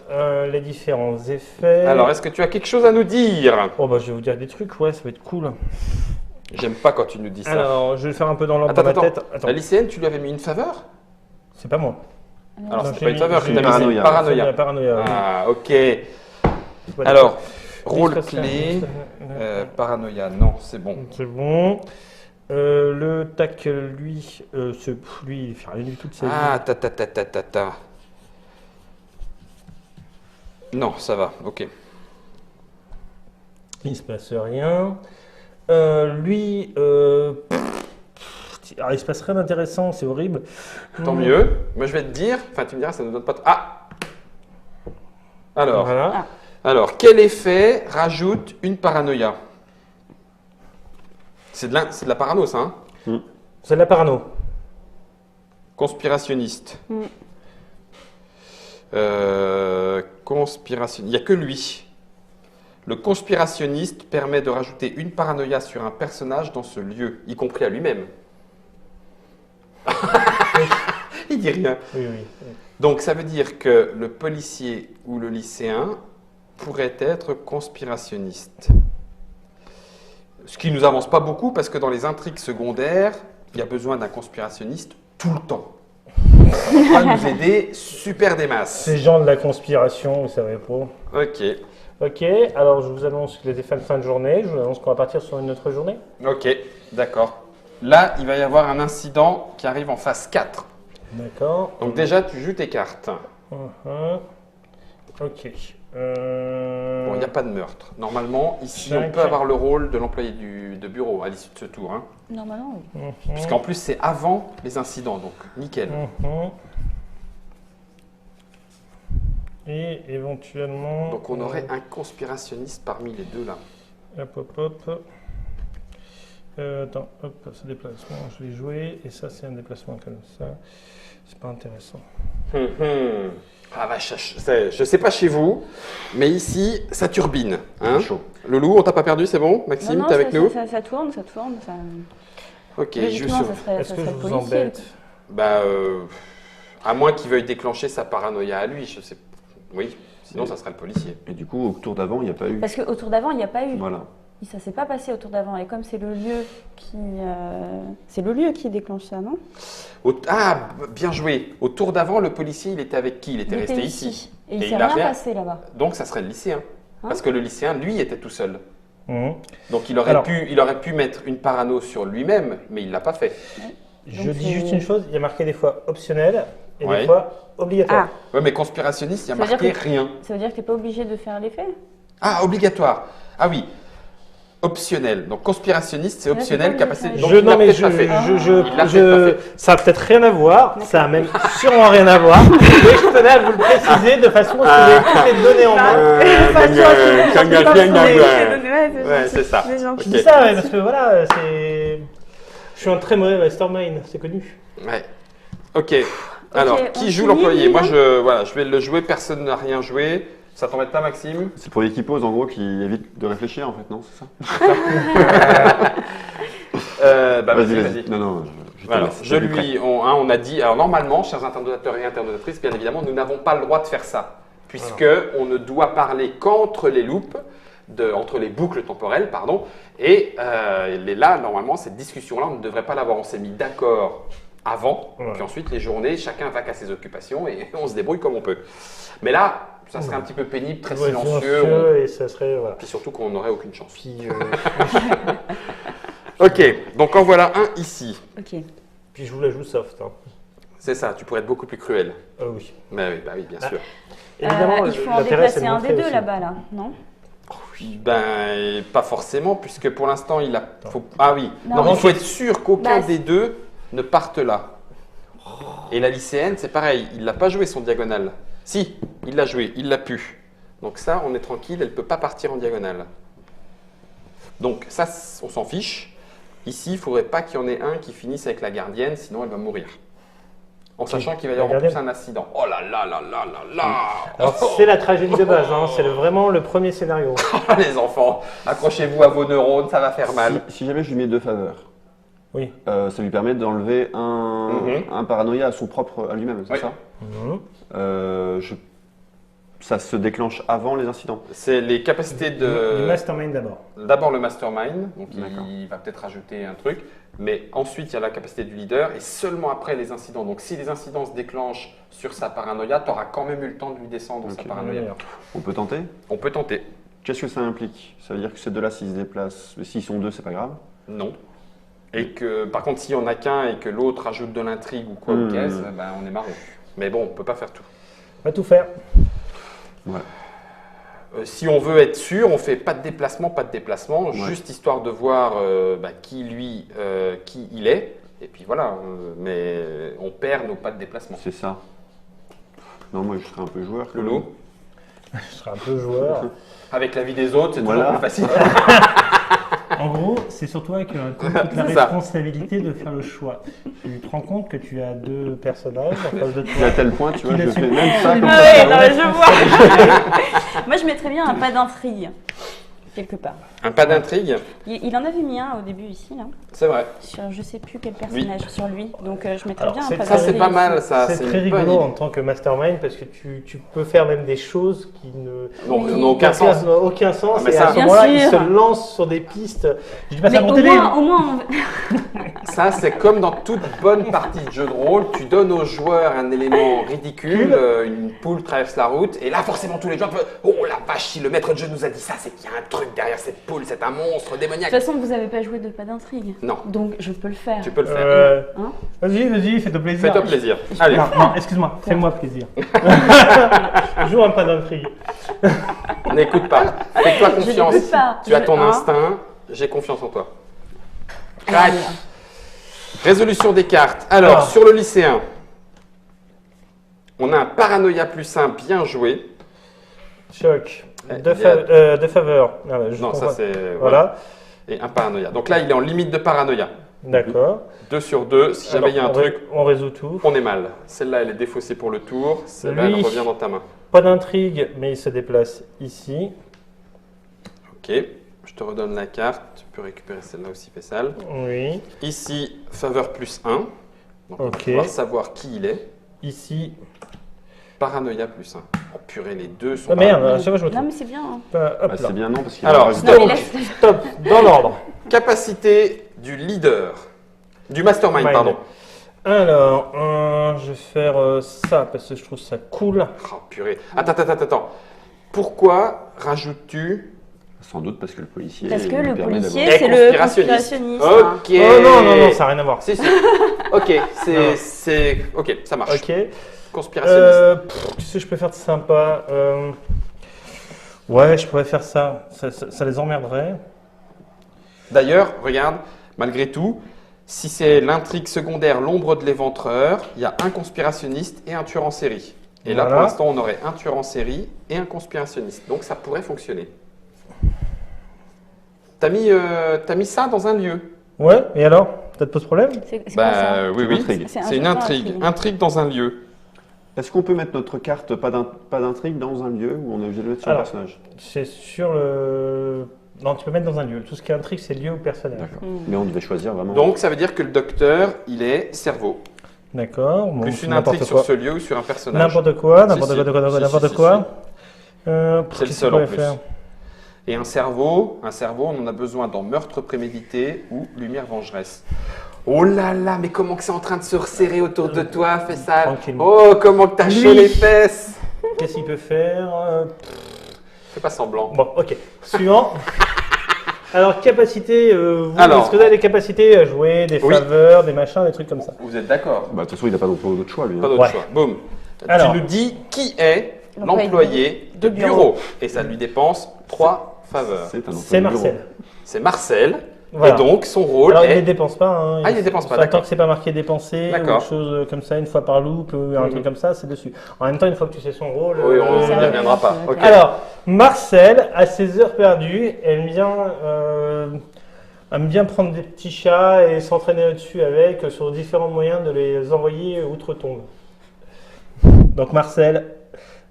les différents effets. Alors, est-ce que tu as quelque chose à nous dire? Oh bah je vais vous dire des trucs, ouais, ça va être cool. J'aime pas quand tu nous dis ça. Alors, je vais le faire un peu dans l'ordre Attends, de ma attends. tête. Attends, La lycéenne, tu lui avais mis une faveur? c'est pas moi. Alors, Non, c'est j'ai pas une mis- faveur que j'ai tu as mis mis, c'est une paranoïa. paranoïa. C'est la paranoïa, oui. Ah, ok. C'est pas Alors, d'accord. rôle Discrétion. clé. Paranoïa, non, c'est bon. C'est bon. Le tac, lui, lui, il fait rien du tout de sa vie. Ah, ta. Non, ça va, ok. Il se passe rien. Lui, alors, il se passe rien d'intéressant, c'est horrible. Tant mieux. Moi, je vais te dire, enfin, tu me diras, ça ne donne pas. Ah! Voilà. Alors, quel effet rajoute une paranoïa? C'est de la parano, ça, hein? C'est de la parano. Conspirationniste. Mm. Il n'y a que lui. Le conspirationniste permet de rajouter une paranoïa sur un personnage dans ce lieu, y compris à lui-même. Il dit rien. Oui, oui. Donc ça veut dire que le policier ou le lycéen pourrait être conspirationniste. Ce qui ne nous avance pas beaucoup parce que dans les intrigues secondaires, il y a besoin d'un conspirationniste tout le temps. Il va nous aider super des masses. Ces gens de la conspiration, vous savez pas. Ok, Ok, alors je vous annonce les effets de fin de journée. Je vous annonce qu'on va partir sur une autre journée. ok, d'accord. Là, il va y avoir un incident qui arrive en phase 4. D'accord. Donc déjà, tu joues tes cartes. Mhm. Ok. Bon, il n'y a pas de meurtre. Normalement, ici, Cinq. on peut avoir le rôle de l'employé de bureau à l'issue de ce tour. Hein. Normalement, oui. Mhm. Puisqu'en plus, c'est avant les incidents, donc nickel. Mhm. Et éventuellement. Donc on aurait un conspirationniste parmi les deux là. Hop. Attends, hop, ce déplacement, je l'ai joué. Et ça, c'est un déplacement comme ça. C'est pas intéressant. Ah vache, je sais pas chez vous, mais ici, ça turbine. Hein. Chaud. Loulou, on t'a pas perdu, c'est bon? Maxime, Non, t'es avec nous? ça tourne. Ça... Ok, je Logiquement, suis ça serait, Est-ce ça que je serait le vous policier. embête? Bah, à moins qu'il veuille déclencher sa paranoïa à lui, je sais. Oui, sinon ça serait le policier. Et du coup, au tour d'avant, il n'y a pas eu. Parce qu'au tour d'avant, il n'y a pas eu. Voilà. Ça s'est pas passé au tour d'avant. Et comme c'est le lieu qui déclenche ça, non? Ah, bien joué. Au tour d'avant, le policier, il était avec qui? Il était Il resté était ici. Et il Et s'est il a rien rien- passé là-bas. Donc ça serait le lycéen. Parce que le lycéen, lui, était tout seul. Mhm. Donc il aurait, Alors. il aurait pu mettre une parano sur lui-même, mais il l'a pas fait. Je Donc, dis c'est- juste une chose, il y a marqué des fois optionnel et Ouais. des fois obligatoire. Ah, Ouais, mais conspirationniste, il y a Ça veut dire marqué que- rien. ça veut dire que tu n'es pas obligé de faire l'effet? Ah, obligatoire. Ah oui. Optionnel. Donc conspirationniste, c'est Là, c'est optionnel, pas obligé capacité. de Donc, faire. il l'a non mais peut-être pas fait. Il l'a peut-être pas ça a peut-être rien à voir, ça a même sûrement rien à voir. Mais je tenais à vous le préciser de façon à ce que vous ayez toutes les données en main. Ouais, c'est ça. Je dis ça ouais, parce que voilà, je suis un très mauvais mastermind, c'est connu. Ouais. Ok. Alors, on qui joue finit, l'employé? Lily Moi, je vais le jouer. Personne n'a rien joué. Ça t'embête pas, Maxime? C'est pour l'équipose, en gros, qui évite de réfléchir, en fait, non? C'est ça? Bah, Vas-y, vas-y, vas-y. vas-y. Non, non, je Alors, mais c'est plus près. on a dit, alors normalement, chers internautes et internautrices, bien évidemment, nous n'avons pas le droit de faire ça, puisque on ne doit parler qu'entre les loupes, entre les boucles temporelles, pardon, et là, normalement, cette discussion-là, on ne devrait pas l'avoir. On s'est mis d'accord avant, Ouais. puis ensuite, les journées, chacun va qu'à ses occupations et on se débrouille comme on peut. Mais là, ça serait un petit peu pénible, très Ouais, silencieux, et ça serait voilà. puis surtout qu'on n'aurait aucune chance. Puis, Ok, donc en voilà un ici. Ok. puis je vous la joue soft. Hein. C'est ça, tu pourrais être beaucoup plus cruel. Oui. Mais oui, bah oui, bien sûr. Évidemment, Il faut en l'intérêt, c'est déplacer de un montrer des deux aussi. là-bas, là, non? Ben, pas forcément, puisque pour l'instant, Ah oui, Non, il mais faut être sûr qu'aucun Bah, des deux ne parte là. Et la lycéenne, c'est pareil, il l'a pas joué son diagonale. Si, il l'a joué, il l'a pu. Donc ça, on est tranquille, elle ne peut pas partir en diagonale. Donc ça, on s'en fiche. Ici, il ne faudrait pas qu'il y en ait un qui finisse avec la gardienne, sinon elle va mourir. En sachant qu'il va y La avoir en plus gardienne. un accident. Oh là là là là là là. Alors, c'est la tragédie de base, hein. C'est vraiment le premier scénario. Les enfants, accrochez-vous à vos neurones, ça va faire mal. Si jamais je lui mets 2 faveurs, Oui. ça lui permet d'enlever Mhm. un paranoïa à lui-même, c'est Oui. ça Mhm. Ça se déclenche avant les incidents. C'est les capacités Du de... mastermind d'abord. D'abord le mastermind, donc D'accord. il va peut-être rajouter un truc, mais ensuite il y a la capacité du leader et seulement après les incidents. Donc si les incidents se déclenchent sur sa paranoïa, tu auras quand même eu le temps de lui descendre sa Ok. paranoïa. On peut tenter. On peut tenter. Qu'est-ce que ça implique? Ça veut dire que ces deux-là, s'ils se déplacent, s'ils sont deux, c'est pas grave. Non. Et que par contre s'il n'y en a qu'un et que l'autre ajoute de l'intrigue ou quoi ou qu'est-ce, ben, on est marrant. Mais bon, on peut pas faire tout. On va tout faire. Ouais. Si on veut être sûr, on fait pas de déplacement, Ouais. juste histoire de voir qui il est. Et puis voilà, mais on perd nos pas de déplacement. C'est ça. Non, moi je serais un peu joueur. quand Lolo, même. Je serai un peu joueur. avec la vie des autres, c'est Voilà. toujours plus facile. En gros, c'est surtout avec toute la C'est ça. responsabilité de faire le choix. Tu te rends compte que tu as deux personnages en face de Et toi. à tel point, tu vois, Qu'il je assume fais même ça comme absolument Ah ça. ouais, non, mais je vois. Moi, je mettrais bien un pas d'intrigue, quelque part. Un pas d'intrigue, Il en avait mis un au début ici, là, c'est vrai. sur je sais plus quel personnage, sur lui. Donc, je mettrais Alors, bien un c'est- pas Ça, c'est d'intrigue. pas mal, ça. C'est très une bonne rigolo en idée. tant que mastermind parce que tu peux faire même des choses qui ne Donc, Oui. n'ont aucun sens. n'ont aucun sens. Ah, mais et ça- à ce Bien moment-là, ils sûr. se lancent sur des pistes. Je dis pas Mais ça à mon au télé. moins, Ça, c'est comme dans toute bonne partie de jeu de rôle, tu donnes aux joueurs un élément ridicule, une poule traverse la route, et là, forcément, tous les joueurs peuvent « Oh la vache, si le maître de jeu nous a dit ça, c'est qu'il y a un truc derrière cette poule, c'est un monstre de démoniaque. toute façon, vous n'avez pas joué de pas d'intrigue. » Non, Donc, je peux le faire. tu peux le faire. Hein Vas-y, fais-toi plaisir. Fais-toi plaisir. Allez, Non, non, excuse-moi, fais-moi plaisir. Joue un pas d'intrigue. n'écoute pas. Fais-toi Je confiance. n'écoute pas. Tu as ton Hein instinct, j'ai confiance en toi. Alors, Crac. Résolution des cartes. Alors, Alors. sur le lycéen, on a un paranoïa plus 1 bien joué. Choc. Eh, De il y a- faveur. Ah, je Non, ça comprends. c'est... Voilà. Et un paranoïa. Donc là, il est en limite de paranoïa. D'accord. 2 sur 2. Si jamais il y a un Alors, truc, on résout tout. on est mal. Celle-là, elle est défaussée pour le tour. Celle-là, elle Lui. revient dans ta main. Pas d'intrigue, mais il se déplace ici. Ok. Je te redonne la carte. Tu peux récupérer celle-là aussi, Fessal. Oui. Ici, faveur plus 1. Donc, on va Ok. pouvoir savoir qui il est. Ici. Paranoïa plus 1. Oh purée, les deux sont Ah merde, paranoïa. à chaque fois je me non, trompe. mais c'est bien. Hein. Hop Bah, là. c'est bien non, parce qu'il Alors, a rajouté- Non, mais Donc, laisse- stop, dans l'ordre. Capacité du leader. Du mastermind, Mind. pardon. Alors, je vais faire ça parce que je trouve ça cool. Oh purée. Attends. Pourquoi rajoutes-tu... Sans doute parce que le policier. Parce que lui le permet policier, Et c'est le conspirationniste. conspirationniste. hein. Ok. Oh non, ça n'a rien à voir. Si. Ok, Non. Ok, ça marche. Ok. Conspirationniste. Tu sais, je peux faire de sympa. Ouais, je pourrais faire ça. Ça les emmerderait. D'ailleurs, regarde, malgré tout, si c'est l'intrigue secondaire, l'ombre de l'éventreur, il y a un conspirationniste et un tueur en série. Et là, Voilà. pour l'instant, on aurait un tueur en série et un conspirationniste. Donc, ça pourrait fonctionner. T'as mis ça dans un lieu. Ouais, et alors? Ça te pose problème? C'est quoi ça oui, C'est une intrigue. C'est un C'est jeu une de intrigue. intrigue. Intrigue dans un lieu. Est-ce qu'on peut mettre notre carte pas d'intrigue dans un lieu où on est obligé de le mettre sur Alors. le personnage? C'est sur le. Non, tu peux mettre dans un lieu. Tout ce qui est intrigue, c'est lieu ou personnage. D'accord. Mais on devait choisir vraiment. Donc ça veut dire que le docteur, il est cerveau. D'accord. Bon, Plus une n'importe intrigue quoi. sur ce lieu ou sur un personnage. N'importe quoi, Si, n'importe si. quoi, Si, n'importe si, quoi. C'est le seul en plus. Et un cerveau, on en a besoin dans meurtre prémédité ou lumière vengeresse. Oh là là, mais comment que c'est en train de se resserrer autour de toi, fais ça. Tranquillement. Oh, comment que t'as chaud Lui. les fesses. Qu'est-ce qu'il peut faire Fais pas semblant. Bon, ok. Suivant. Alors, capacité, vous, Alors. est-ce que vous avez des capacités à jouer, des Oui. faveurs, des machins, des trucs comme ça? Vous êtes d'accord? Bah, de toute façon, il n'a pas d'autre choix, lui. Pas Hein. d'autre Ouais. choix. Boum. Alors. Tu nous dis qui est L'employé l'employé de de bureau. bureau. Et ça lui dépense 3 faveurs. C'est un C'est employé de bureau. Marcel. C'est Marcel. Voilà. Et donc, son rôle Alors, il ne est... les dépense pas. Hein. Ah, il les dépense pas, Tant d'accord. que c'est pas marqué dépensé ou D'accord. quelque chose comme ça, une fois par loop, ou un Mhm. truc comme ça, c'est dessus. En même temps, une fois que tu sais son rôle. Oui, on Ça n'y va, reviendra pas. ça va. Ok. Alors, Marcel, à ses heures perdues, aime bien prendre des petits chats et s'entraîner dessus avec, sur différents moyens de les envoyer outre-tombe. Donc Marcel,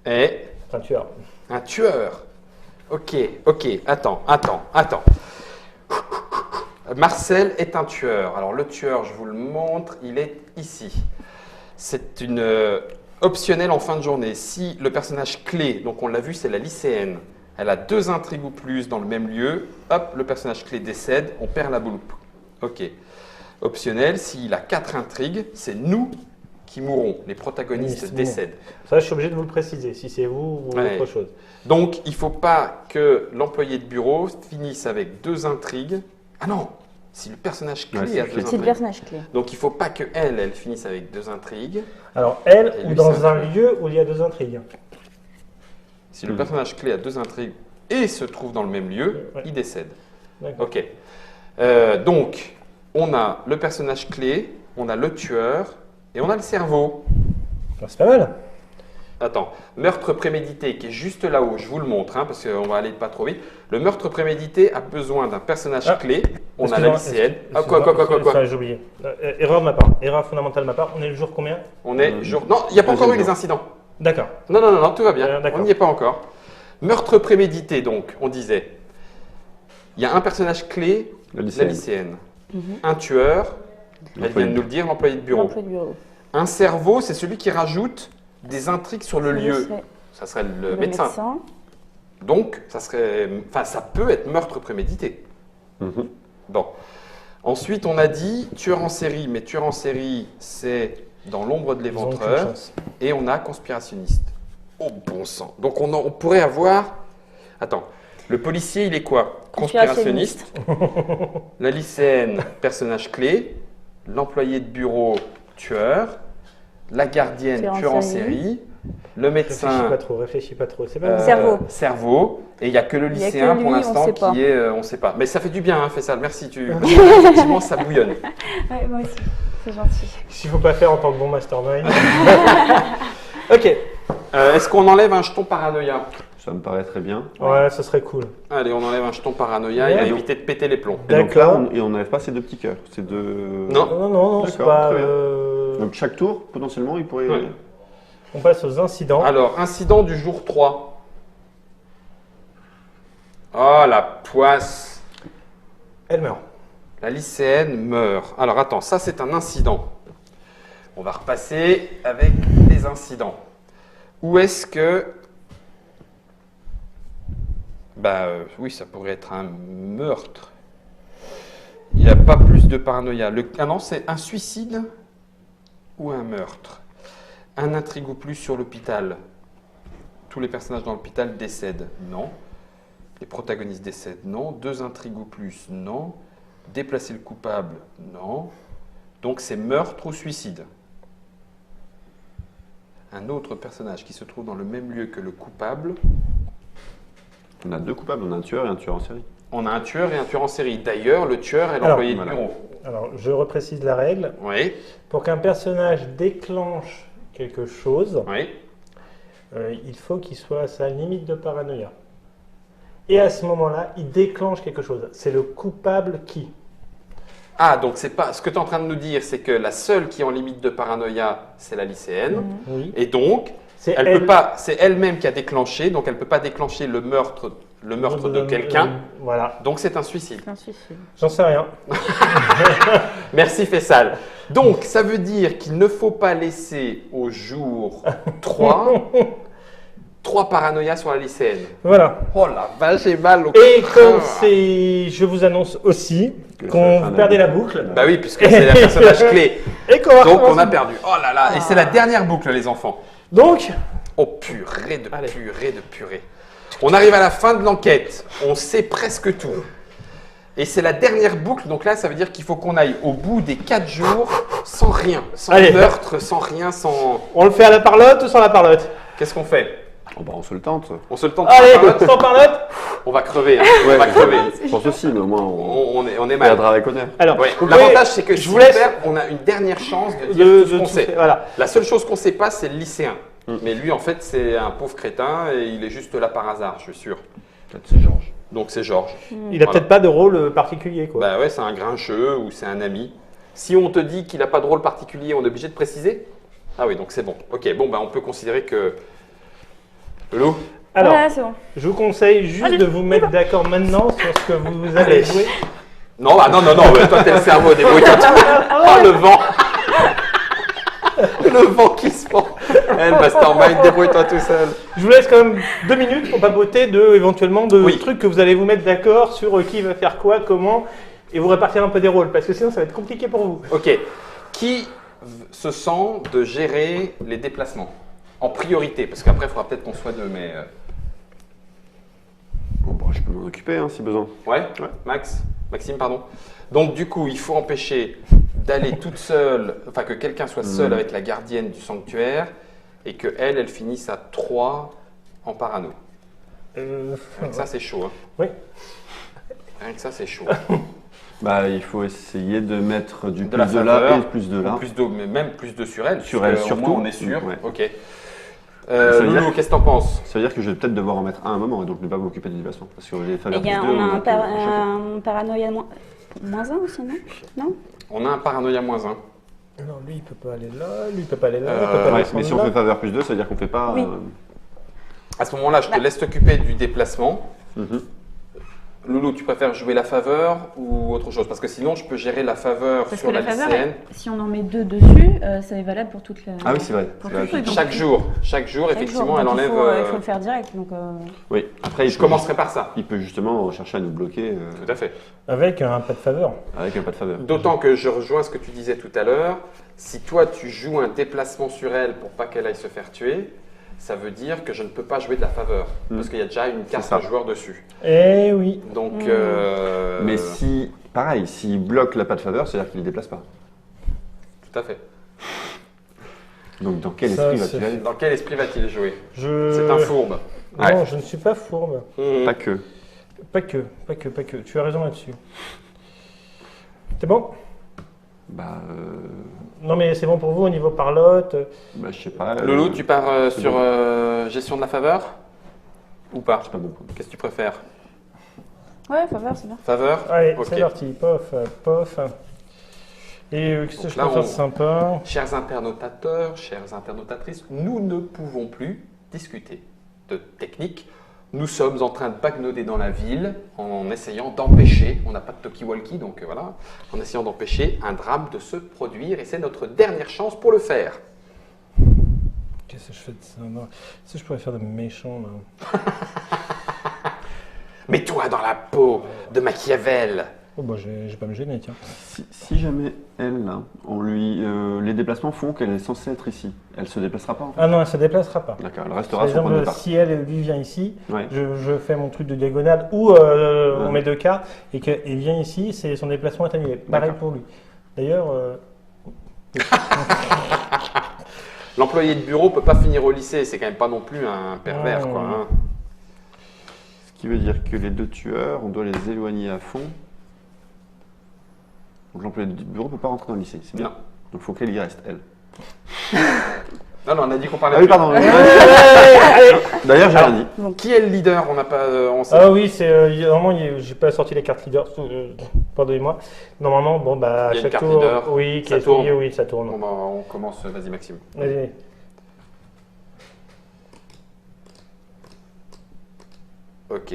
Et c'est un tueur. un tueur. Ok, attends. Marcel est un tueur. Alors le tueur, je vous le montre, il est ici. C'est une optionnelle en fin de journée. Si le personnage clé, donc on l'a vu, c'est la lycéenne, elle a 2 intrigues ou plus dans le même lieu, hop, le personnage clé décède, on perd la loupe. Ok. Optionnel, s'il a 4 intrigues, c'est nous qui mourrons. Les protagonistes Oui, c'est décèdent. Ça, je suis obligé de vous le préciser, si c'est vous ou Ouais. autre chose. Donc, il ne faut pas que l'employé de bureau finisse avec 2 intrigues. Ah non, si le personnage clé Ouais, c'est a le 2 clé. C'est le intrigues. personnage clé. Donc, il ne faut pas que elle finisse avec 2 intrigues. Alors, elle, Et ou lui, dans c'est un un tueur. lieu où il y a 2 intrigues. Si le personnage clé a 2 intrigues et se trouve dans le même lieu, Ouais. il décède. D'accord. Ok. Donc, on a le personnage clé, on a le tueur et on a le cerveau. C'est pas mal. Attends, meurtre prémédité qui est juste là-haut, je vous le montre, hein, parce qu'on va aller pas trop vite. Le meurtre prémédité a besoin d'un personnage Ah, clé. On a la Excuse-moi, lycéenne. Ah, quoi. Ça, j'ai oublié. Erreur de ma part. Erreur fondamentale de ma part. On est le jour combien? On est jour. Non, il n'y a pas encore eu deuxième les jour. incidents. D'accord. Non, tout va bien. D'accord. On n'y est pas encore. Meurtre prémédité, donc, on disait. Il y a un personnage clé, La la lycéenne. lycéenne. Mhm. Un tueur, elle L'employé vient de de nous le dire, l'employé de bureau. L'emploi de bureau. Un cerveau, c'est celui qui rajoute des intrigues sur le lieu. serait Ça serait le Le médecin. Donc, ça peut être meurtre prémédité. Mhm. Bon. Ensuite, on a dit tueur en série, mais tueur en série, c'est dans l'ombre de Ils ont aucune l'éventreur. chance. Et on a conspirationniste. Oh bon sang. Donc on pourrait avoir... Attends, le policier, il est quoi? Conspirationniste. La lycéenne, personnage clé. L'employé de bureau, tueur. La gardienne, Tueur en tueur en série. série. Le médecin, Réfléchis pas trop. C'est pas grave. Cerveau. cerveau. Et il n'y a que le Il y a que lycéen lui, pour on l'instant sait pas. qui est... on ne sait pas. Mais ça fait du bien, hein, Faisal. Merci. Effectivement, ça bouillonne. Ouais, moi aussi. C'est gentil. S'il faut pas faire en tant que bon mastermind. Ok. Est-ce qu'on enlève un jeton paranoïa? Ça me paraît très bien. Ouais, ce serait cool. Allez, on enlève un jeton paranoïa. Il va Ouais. éviter de péter les plombs. Et donc là, D'accord. on n'enlève pas ces 2 petits cœurs. C'est de. Non. Non, c'est D'accord, pas. très bien. Donc chaque tour, potentiellement, il pourrait. Ouais. On passe aux incidents. Alors, incident du jour 3. Oh, la poisse. Elle meurt. La lycéenne meurt. Alors, attends, ça, c'est un incident. On va repasser avec les incidents. Où est-ce que... oui, ça pourrait être un meurtre. Il n'y a pas plus de paranoïa. Ah non, c'est un suicide ou un meurtre. Un intrigue ou plus sur l'hôpital. Tous les personnages dans l'hôpital décèdent. Non. Les protagonistes décèdent. Non. 2 intrigues ou plus. Non. Déplacer le coupable. Non. Donc c'est meurtre ou suicide. Un autre personnage qui se trouve dans le même lieu que le coupable. On a 2 coupables, on a un tueur et un tueur en série. On a un tueur et un tueur en série. D'ailleurs, le tueur est Alors, l'employé de voilà. bureau. Alors, je reprécise la règle. Oui, Pour qu'un personnage déclenche quelque chose, oui. il faut qu'il soit à sa limite de paranoïa. Et à ce moment-là, il déclenche quelque chose. C'est le coupable qui. Ah, donc c'est pas. Ce que tu es en train de nous dire, c'est que la seule qui est en limite de paranoïa, c'est la lycéenne. Oui. Et donc, C'est elle peut pas. C'est elle-même qui a déclenché, donc elle peut pas déclencher le meurtre le meurtre de quelqu'un. Voilà, Donc c'est un suicide. C'est un suicide. j'en sais rien. Merci Fessal. Donc ça veut dire qu'il ne faut pas laisser au jour 3 paranoïas sur la lycéenne. Voilà. Oh la vache, j'ai mal au Et crâne. comme c'est, je vous annonce aussi Que qu'on ça fait un perdait la ami. boucle. Bah oui, puisque c'est le personnage clé. Et qu'on va Donc on recommencer. a perdu. Oh là là, et c'est la dernière boucle les enfants. Donc, Oh purée de Allez. purée de purée. On arrive à la fin de l'enquête. On sait presque tout. Et c'est la dernière boucle. Donc là, ça veut dire qu'il faut qu'on aille au bout des 4 jours sans rien. Sans Allez. meurtre, sans rien, sans... on le fait à la parlotte ou sans la parlotte? Qu'est-ce qu'on fait? Oh, bah, on se le tente. On se le tente Allez, par la- sans parlotte. On va crever. Hein. Ouais, On va crever. je pense aussi, mais au moins on On est mal. perdra avec honneur. Alors, Ouais. vous L'avantage, c'est que je si vous on laisse perd, on a une dernière chance de dire de tout ce qu'on tout sait. faire. Voilà. La seule chose qu'on ne sait pas, c'est le lycéen. Mm. Mais lui, en fait, c'est un pauvre crétin et il est juste là par hasard, je suis sûr. Peut-être c'est Georges. Donc c'est Georges. Il a Voilà. peut-être pas de rôle particulier, quoi. Bah ouais, c'est un grincheux ou c'est un ami. Si on te dit qu'il n'a pas de rôle particulier, on est obligé de préciser? Ah oui, donc c'est bon. Ok, bon, bah on peut considérer que... Lou? Alors, Voilà, c'est bon. je vous conseille juste Allez, de vous mettre d'accord maintenant sur ce que vous allez Allez. jouer. Non, bah non, mais toi t'es le cerveau, débrouille-toi. Oh, le vent. Le vent qui se prend. Elle, Mastermind, débrouille-toi tout seul. Je vous laisse quand même 2 minutes pour papoter éventuellement de Oui. trucs que vous allez vous mettre d'accord sur qui va faire quoi, comment, et vous répartir un peu des rôles, parce que sinon ça va être compliqué pour vous. Ok. Qui se sent de gérer les déplacements en priorité? Parce qu'après, il faudra peut-être qu'on soit deux, mais... Bon, bah, je peux m'en occuper hein, si besoin. Ouais, Ouais. Maxime, pardon. Donc du coup, il faut empêcher d'aller toute seule, enfin que quelqu'un soit seul avec la gardienne du sanctuaire et que elle finisse à 3 en parano. Rien que ça, c'est chaud. Hein. Oui. Rien que ça, c'est chaud. Bah, il faut essayer de mettre du De plus la de là faveur, et plus de là. Plus d'eau, mais même plus de sur elle. Sur elle, puisque au surtout. moins, on est sûr. Ouais. Ok. Ça veut Loulou, dire- qu'est-ce que t'en penses? Ça veut dire que je vais peut-être devoir en mettre un à un moment et donc ne pas m'occuper des déplacements. Parce que les Et faveurs il y a, plus deux, on a va un, tout échapper. un paranoïa moins un aussi, non? Non? On a un paranoïa -1. Non, lui il peut pas aller là, lui il peut pas aller là, il peut Euh, pas Ouais, descendre mais si on là. fait faveur plus 2, ça veut dire qu'on fait pas. Oui. À ce moment-là, je te Bah. laisse t'occuper du déplacement. Mhm. Loulou, tu préfères jouer la faveur ou autre chose? Parce que sinon, je peux gérer la faveur Parce sur que la la faveur, lycéenne. si on en met 2 dessus, ça est valable pour toute la. Ah oui, c'est vrai. Pour C'est vrai. tout le truc. Chaque jour, effectivement, elle Donc, enlève. Il faut le faire direct. Donc, Oui, après, Je commencerai par ça. il peut justement chercher à nous bloquer Tout à fait. Avec un pas de faveur. avec un pas de faveur. D'autant que je rejoins ce que tu disais tout à l'heure. Si toi, tu joues un déplacement sur elle pour pas qu'elle aille se faire tuer, ça veut dire que je ne peux pas jouer de la faveur. Parce qu'il y a déjà une carte ça. de joueur dessus. Eh oui. Donc. Mais si, pareil, s'il bloque la pas de faveur, c'est-à-dire qu'il ne déplace pas. Tout à fait. Donc dans quel Ça, esprit c'est- va-t-il aller? Dans quel esprit va-t-il jouer? Je... C'est un fourbe. Non, Ouais. je ne suis pas fourbe. Mhm. Pas que. Pas que. Tu as raison là-dessus. C'est bon? Bah, Non mais c'est bon pour vous au niveau parlotte. je sais pas. Loulou, tu pars c'est sur bon. gestion de la faveur? Ou pas? C'est pas bon point. Qu'est-ce que tu préfères? ouais, faveur, c'est bien. Faveur? Allez, Ok. c'est parti. Pof, pof. Et qu'est-ce que Donc je là, peux faire on- de sympa? Chers internautateurs, chères internautatrices, nous ne pouvons plus discuter de technique. Nous sommes en train de bagnoder dans la ville en essayant d'empêcher, on n'a pas de talkie-walkie, donc voilà, en essayant d'empêcher un drame de se produire et c'est notre dernière chance pour le faire. Qu'est-ce que je fais de ça? Non. Qu'est-ce que je pourrais faire de méchant là? Mets-toi dans la peau de Machiavel. Oh bah je vais pas me gêner, tiens. Si jamais elle, là, les déplacements font qu'elle est censée être ici, elle se déplacera pas en fait. Ah non, elle se déplacera pas. D'accord, elle Par restera sur le point de exemple, départ. si elle lui vient ici, Ouais. je fais mon truc de diagonale ou on met 2 cartes et qu'elle vient ici, son déplacement est annulé. Pareil D'accord. pour lui. D'ailleurs, L'employé de bureau peut pas finir au lycée, c'est quand même pas non plus un pervers, Oh. quoi. Hein. Ce qui veut dire que les deux tueurs, on doit les éloigner à fond. Donc l'employé du bureau ne peut pas rentrer dans le lycée, c'est bien. Non. Donc il faut qu'elle y reste, elle. Non, non, on a dit qu'on parlait Ah oui, de- pardon. D'ailleurs, j'ai rien dit. Qui est le leader? On n'a pas. On sait. ah oui, c'est normalement j'ai pas sorti les cartes leader. Pardonnez-moi. Normalement, bon bah à Il y a une chaque carte tour, leader. oui, Ça tourne. oui, ça tourne. Bon, bah, on commence. Vas-y, Maxime. Vas-y. Ok.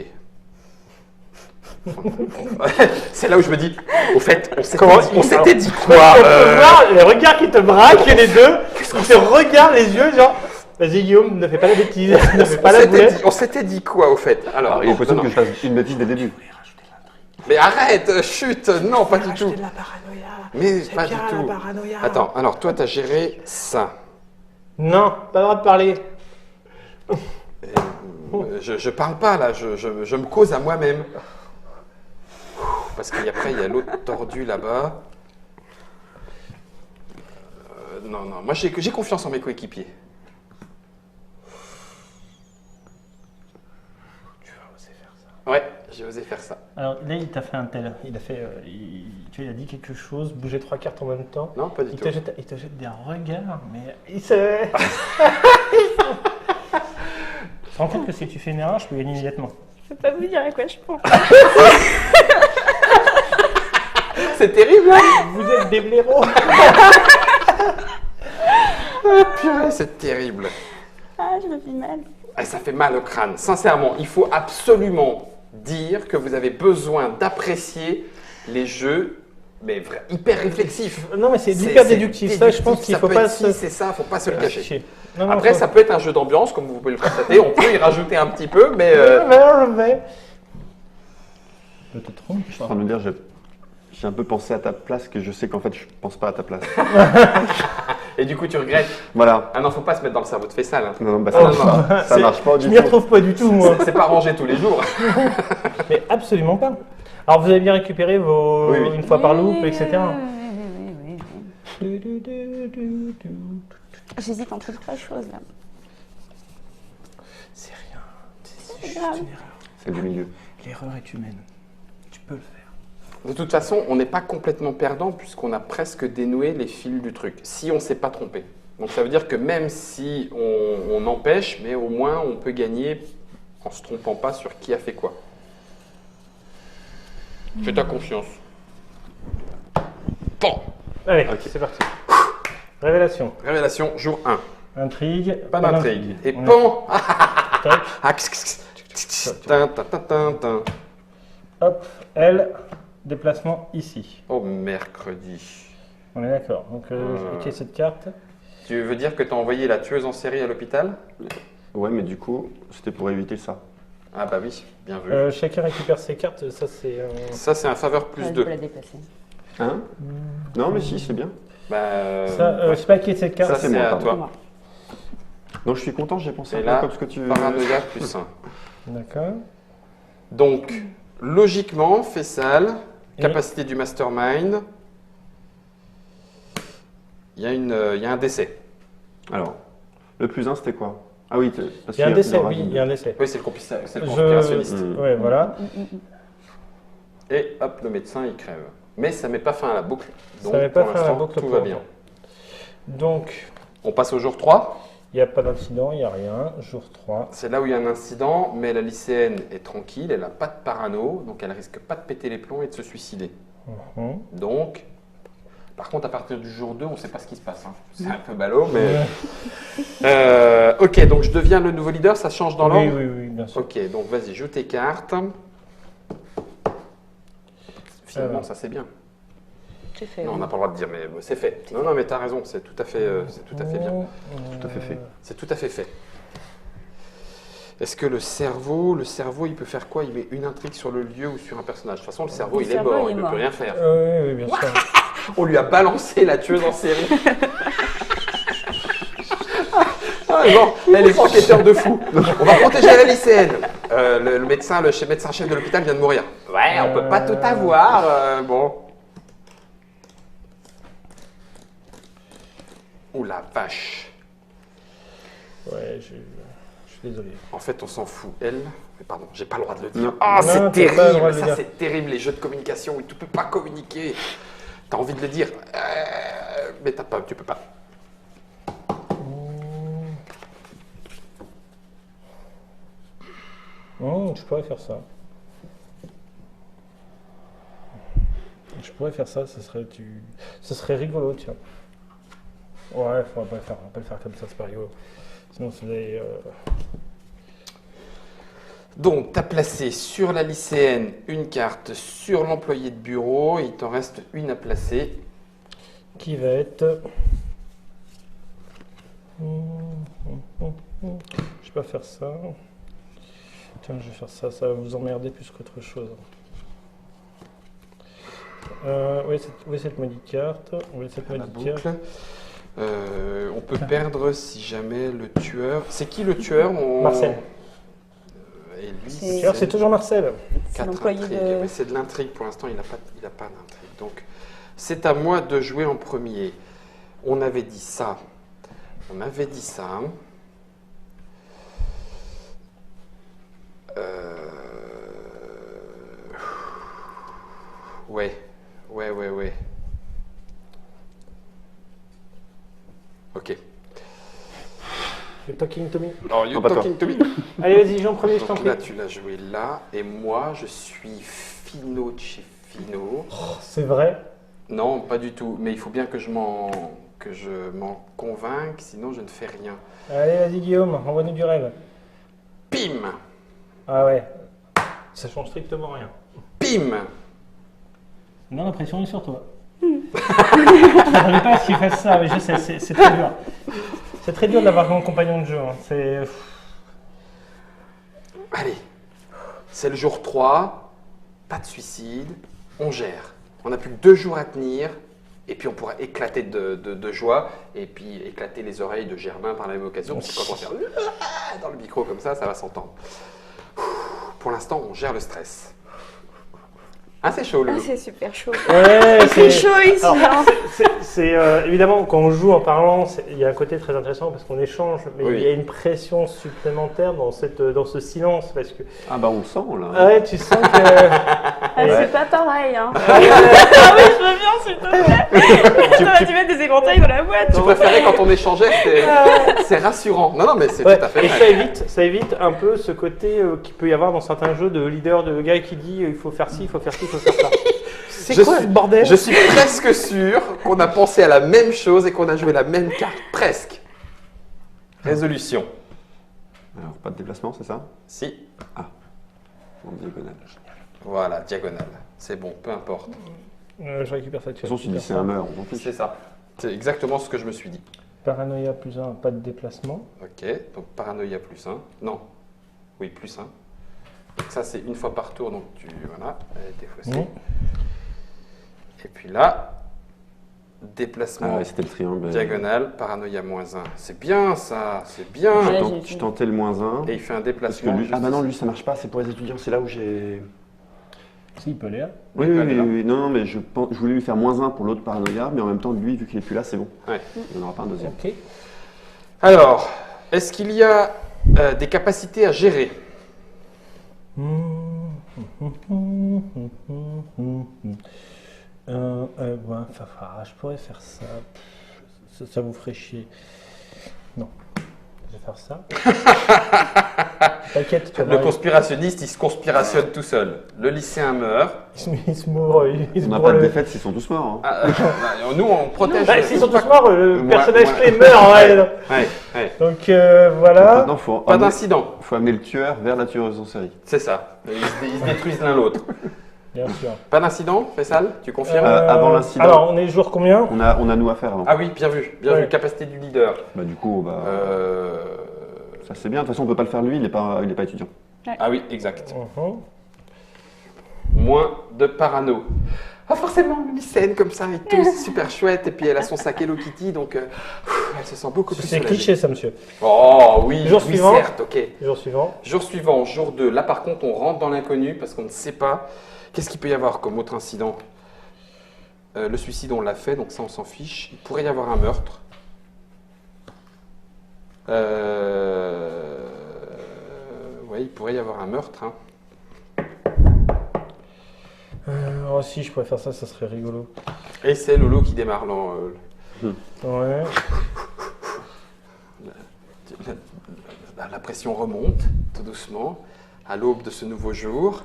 C'est là où je me dis, au fait, on Comment- s'était dit On quoi peut voir les regards qui te braquent les deux. Ils te regardent les yeux, genre. Vas-y Guillaume, ne fais pas la bêtise, ne fais pas la boulette. On s'était dit quoi, au fait? Alors, il est non, possible non, que je fasse une bêtise dès le début. Mais arrête, chut, non, pas du tout. de la paranoïa. Mais C'est pas du pire à la tout. paranoïa. Attends, alors toi, t'as géré ça. Non, pas le droit de parler. Je parle pas là, je me cause à moi-même. Parce qu'après, il y a l'autre tordu là-bas. Non, moi j'ai confiance en mes coéquipiers. Tu vas oser faire ça. Ouais, j'ai osé faire ça. Alors là, il t'a fait un tel. Il a fait. Tu vois, il a dit quelque chose, bouger 3 cartes en même temps. Non, pas du Il tout. te jette des regards, mais il se. Tu te rends compte que si tu fais une erreur, je peux gagner immédiatement. Je peux pas vous dire à quoi je pense. C'est terrible, hein? Vous êtes des blaireaux. Purée, c'est terrible. Ah, je me fais mal. Ah, ça fait mal au crâne. Sincèrement, il faut absolument dire que vous avez besoin d'apprécier les jeux, mais hyper réflexifs. Non, mais c'est hyper déductif. Ça, je pense déductif, qu'il ça faut peut pas être se. c'est ça, faut pas se le cacher. Chier. Non, Après, faut- ça peut être un jeu d'ambiance, comme vous pouvez le constater. On peut y rajouter un petit peu, mais Je vais. Je te trompe. Je suis en train de me dire, j'ai un peu pensé à ta place, que je sais qu'en fait, je pense pas à ta place. et du coup, tu regrettes. Voilà. Ah non, faut pas se mettre dans le cerveau de Faisal. Hein. Non, bah, Ah, non, non. ça C'est- marche pas Je du m'y tout. retrouve pas du tout, moi. C'est pas rangé tous les jours. Mais absolument pas. Alors, vous avez bien récupéré vos. Oui, oui. Une fois par loop, etc. Oui. J'hésite entre trois choses là. C'est rien. C'est C'est juste grave. une erreur. C'est du milieu. L'erreur est humaine. Tu peux le faire. De toute façon, on n'est pas complètement perdant puisqu'on a presque dénoué les fils du truc, si on ne s'est pas trompé. Donc ça veut dire que même si on empêche, mais au moins on peut gagner en se trompant pas sur qui a fait quoi. Fais ta confiance. Bon, Allez, Ok. c'est parti. Révélation. révélation, jour 1. Intrigue. Pas d'intrigue. Et On est- pan Tac. Ah, kss, kss, kss, tin, tin, tin, tin, tin. Hop. L. Déplacement ici. Oh, mercredi. On est d'accord. Donc, ok, cette carte. Tu veux dire que tu as envoyé la tueuse en série à l'hôpital? Ouais, mais du coup, c'était pour éviter ça. Ah bah oui, bien vu. Chacun récupère ses cartes. Ça, c'est. Ça, c'est un faveur plus Je 2. peux la déplacer. Hein Non, mais si, c'est bien. Bah, Ça, je sais pas qui est cette carte. ça, c'est c'est moi, à pardon. toi. Moi. Non, je suis content, j'ai pensé Et un peu là, comme ce que tu veux. Paranoïa plus 1. D'accord. Donc, logiquement, Faisal, Et- capacité du mastermind, il y a un décès. Alors, le plus 1, c'était quoi? Ah oui, parce Il y a un qu'il décès, aura oui, il y a un décès. Oui, c'est le conspirationniste. Ouais, voilà. Et hop, le médecin, il crève. Mais ça met pas fin à la boucle. Donc, Ça met pas pour fin à la l'instant, boucle tout pour va le bien. temps. Donc, On passe au jour 3. il n'y a pas d'incident, il n'y a rien. Jour 3. C'est là où il y a un incident, mais la lycéenne est tranquille, elle n'a pas de parano, donc elle risque pas de péter les plombs et de se suicider. Mhm. Donc, par contre, à partir du jour 2, on ne sait pas ce qui se passe. Hein. C'est un peu ballot, mais... ok, donc je deviens le nouveau leader, ça change dans Oui, l'ordre? oui, oui, bien sûr. Ok, donc vas-y, joue tes cartes. Finalement, Alors. ça c'est bien. C'est fait. Non, on oui. n'a pas le droit de dire, mais c'est fait. Non, non, mais t'as raison, c'est tout à fait bien. Tout à fait fait. C'est tout à fait fait. Est-ce que le cerveau, il peut faire quoi? Il met une intrigue sur le lieu ou sur un personnage. De toute façon, le cerveau, Le il est cerveau, mort, il il est ne peut mort. rien faire. Oui, oui, bien sûr. On lui a balancé la tueuse en série. Ah, bon, elle est enquêteur de fou. On va protéger la lycéenne. Le médecin chef de l'hôpital vient de mourir. Ouais, on peut pas tout avoir. Bon. Ouh la vache. Ouais, je suis désolé. En fait, on s'en fout. Elle, mais pardon, j'ai pas le droit de le dire. Non. Ah, Non, c'est t'as pas le terrible. droit de le Ça, dire. c'est terrible. Les jeux de communication où tu peux pas communiquer. T'as envie de le dire, mais tu peux pas. Je pourrais faire ça. Je pourrais faire ça, ce serait rigolo, tiens. Ouais, faudrait pas le faire, on va pas le faire comme ça, c'est pas rigolo. Sinon, c'est des... Donc, tu as placé sur la lycéenne une carte sur l'employé de bureau. Il t'en reste une à placer. Qui va être... Je vais pas faire ça. Tiens, je vais faire ça, ça va vous emmerder plus qu'autre chose. Où est cette maudite carte? Où est cette La maudite boucle. carte? On peut perdre si jamais le tueur... C'est qui le tueur? Marcel. Et lui, C'est- D'ailleurs, c'est toujours Marcel. C'est quatre l'employé intrigues. de... Mais c'est de l'intrigue pour l'instant, il n'a pas d'intrigue. Donc, c'est à moi de jouer en premier. On avait dit ça. On avait dit ça. Hein. Ouais. Ok. Le Talking Tommy. Alors, you Non, pas toi. talking to me. Allez, vas-y, joue en premier, je t'en Donc prie. là, tu l'as joué là. Et moi, je suis Fino de chez Fino. C'est vrai. Non, pas du tout. Mais il faut bien que je m'en convainque, sinon je ne fais rien. Allez, vas-y, Guillaume, envoie-nous du rêve. Pim, Ah ouais. Ça change strictement rien. pim. Non, la pression est sur toi. Je ne m'attendais pas à ce qu'il fasse ça, mais je sais, c'est très dur. C'est très dur d'avoir un compagnon de jeu. Hein. C'est... Allez, c'est le jour 3. Pas de suicide. On gère. On n'a plus que 2 jours à tenir. Et puis on pourra éclater de joie. Et puis éclater les oreilles de Germain par la même occasion. Parce que quand on va faire dans le micro comme ça va s'entendre. Pour l'instant, on gère le stress. Ah, c'est chaud, Ah, Loulou. c'est super chaud. Ouais, C'est chaud ici. Alors, hein. c'est évidemment quand on joue en parlant, il y a un côté très intéressant parce qu'on échange, mais Oui. il y a une pression supplémentaire dans ce silence parce que Ah bah on le sent là. ah ouais, tu sens que Ah, Ouais. c'est pas pareil. Hein. Ah oui, je veux bien, s'il te plaît. T'aurais dû mettre des éventails dans la boîte. Tu préférais quand on échangeait, c'est rassurant. Non, mais c'est ouais, tout à fait et vrai. ça évite un peu ce côté qu'il peut y avoir dans certains jeux de leader, de gars qui dit il faut faire ci, il faut faire ci, il faut faire ça. C'est Je quoi suis- ce bordel? Je suis presque sûr qu'on a pensé à la même chose et qu'on a joué la même carte. Presque. Résolution. Alors pas de déplacement, c'est ça? Si. En diagonale. Voilà, diagonale. C'est bon, peu importe. Je récupère ça. De toute façon, si c'est un meurtre, on s'en fiche. C'est ça. C'est exactement ce que je me suis dit. Paranoïa plus 1, pas de déplacement. Ok, donc paranoïa plus 1. Non. Oui, plus 1. Donc ça, c'est une fois par tour, donc tu... Voilà, elle est défaussée. Mmh. Et puis là, déplacement Ah ouais, c'était le triangle. diagonale, paranoïa moins 1. C'est bien ça, c'est bien. Ouais. Donc, je tentais le -1. Et il fait un Parce que déplacement. lui... juste Ah bah non, ici. lui ça marche pas, c'est pour les étudiants, c'est là où j'ai... Si, il peut l'air. Oui, Il peut oui, aller oui, là. oui. Non, mais je voulais lui faire -1 pour l'autre paranoïa, mais en même temps, lui, vu qu'il est plus là, c'est bon. Ouais. Il n'y en aura pas un deuxième. Ok. Alors, est-ce qu'il y a des capacités à gérer? Je pourrais faire ça. Ça vous ferait chier. Non. Je vais faire ça. T'inquiète, tu vas Le voir, conspirationniste, il se conspirationne tout seul. Le lycéen meurt. il se mourra. Il se On n'a mourra pas de le- défaite s'ils sont tous morts. Hein. Ah, nous, on protège. Bah, s'ils sont tous morts, le Moi- personnage moi- clé meurt. Ouais, non. Ouais. Donc voilà. Maintenant, il faut, Pas d'incident. amener le tueur vers la tueuse en série. C'est ça. Ils se détruisent l'un l'autre. Bien sûr. Pas d'incident, Faisal? Tu confirmes? Avant l'incident. Alors, on est jour combien? On a nous à faire avant. Ah oui, bien vu. Bien Ouais. vu. Capacité du leader. Bah du coup, bah, Euh, ça c'est bien. De toute façon, on peut pas le faire lui, il est pas étudiant. Ah oui, exact. Mhm. Moins de parano. Ah forcément, une lycéenne comme ça et tout, c'est super chouette. Et puis elle a son sac Hello Kitty, donc elle se sent beaucoup plus C'est soulagée. cliché, ça, monsieur. Oh oui, Jour oui, suivant. certes, ok. Jour suivant. Jour suivant, jour 2. Là par contre, on rentre dans l'inconnu parce qu'on ne sait pas. Qu'est-ce qu'il peut y avoir comme autre incident? Le suicide, on l'a fait, donc ça, on s'en fiche. Il pourrait y avoir un meurtre. Ouais, il pourrait y avoir un meurtre. Hein. Oh, si, je pourrais faire ça, ça serait rigolo. Et c'est Lolo qui démarre. Ouais. La pression remonte tout doucement à l'aube de ce nouveau jour.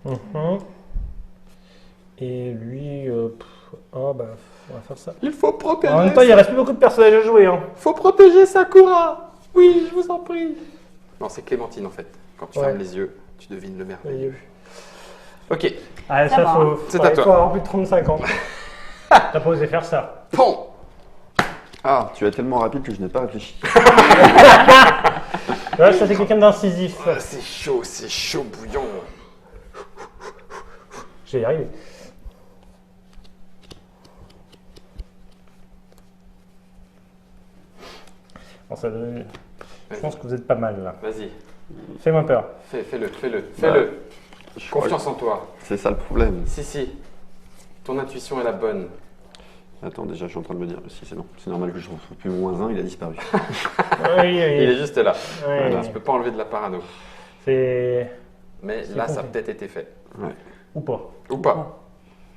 Mhm. Et lui, oh bah, on va faire ça. Il faut protéger. En même temps, il reste plus beaucoup de personnages à jouer. Hein. Faut protéger Sakura. Oui, je vous en prie. Non, c'est Clémentine en fait. Quand tu Ouais. fermes les yeux, tu devines le merveilleux. Ok. Ah, Ça ça, va, faut, C'est faut- à il toi. faut avoir plus de 35 ans. T'as pas osé faire ça. Bon. Ah, tu es tellement rapide que je n'ai pas réfléchi. Ouais, ça, c'est quelqu'un d'incisif. C'est chaud bouillant. Je vais y arriver. Bon, ça donne- Je pense que vous êtes pas mal là. Vas-y, Fais-moi peur. fais-le. Je crois Confiance en toi. que C'est ça le problème. Si. Ton intuition est la bonne. Attends, déjà, je suis en train de me dire, si c'est bon. C'est normal que je ne retrouve plus mon -1, il a disparu. Oui, Il est juste là. oui. Tu peux pas enlever de la parano. C'est. Mais C'est là, ça a compris. peut-être été fait. Ou pas. Ou pas.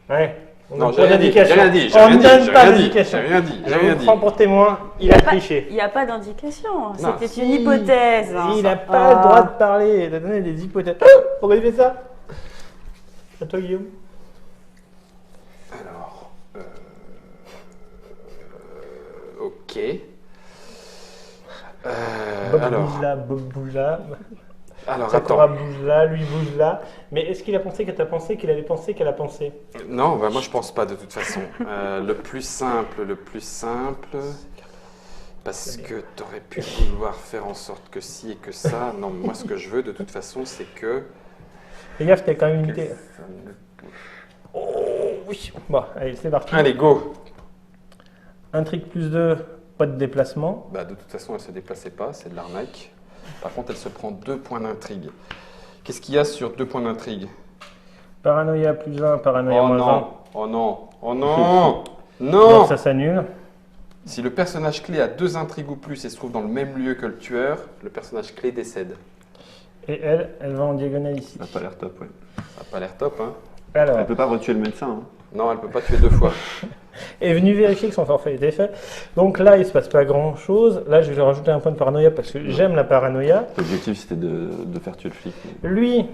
Ouais. On Non, n'a j'ai pas rien dit. J'ai d'indication. rien dit. J'ai On rien ne dit. donne J'ai pas rien dit. d'indication. J'ai rien dit. J'ai Je rien vous dit. prends pour témoin, il a triché. Il n'y a pas d'indication. Non. C'était une hypothèse. hein. Il n'a Ça- pas le droit de parler, de donner des hypothèses. Pourquoi il fait ça? À toi, Guillaume. Alors. Ok. Bob Alors. bouge là, Bob bouge là. Alors, Sakura attends. bouge là, lui bouge là. Mais est-ce qu'il a pensé que t'as pensé qu'il avait pensé qu'elle a pensé? Non, bah moi je pense pas de toute façon. Le plus simple, parce que t'aurais pu vouloir faire en sorte que si et que ça. Non, moi ce que je veux de toute façon, c'est que. Fais gaffe, t'as quand même que limité. ça ne- Oh oui. Bon, allez, c'est parti. Allez, go. Intrigue plus 2, pas de déplacement. Bah de toute façon, elle se déplaçait pas, c'est de l'arnaque. Par contre, elle se prend 2 points d'intrigue. Qu'est-ce qu'il y a sur 2 points d'intrigue? Paranoïa plus 1, paranoïa Oh moins non, oh non, oh non, 1. non. Donc ça s'annule. Si le personnage clé a 2 intrigues ou plus et se trouve dans le même lieu que le tueur, le personnage clé décède. Et elle va en diagonale ici. Ça n'a pas l'air top, ouais. Ça n'a pas l'air top, hein? Alors, Elle peut pas retuer le médecin. Hein. Non, elle peut pas tuer 2 fois. est venu vérifier que son forfait était fait. Donc là, il se passe pas grand chose. Là, je vais lui rajouter un point de paranoïa parce que j'aime la paranoïa. L'objectif, c'était de faire tuer le flic. Lui,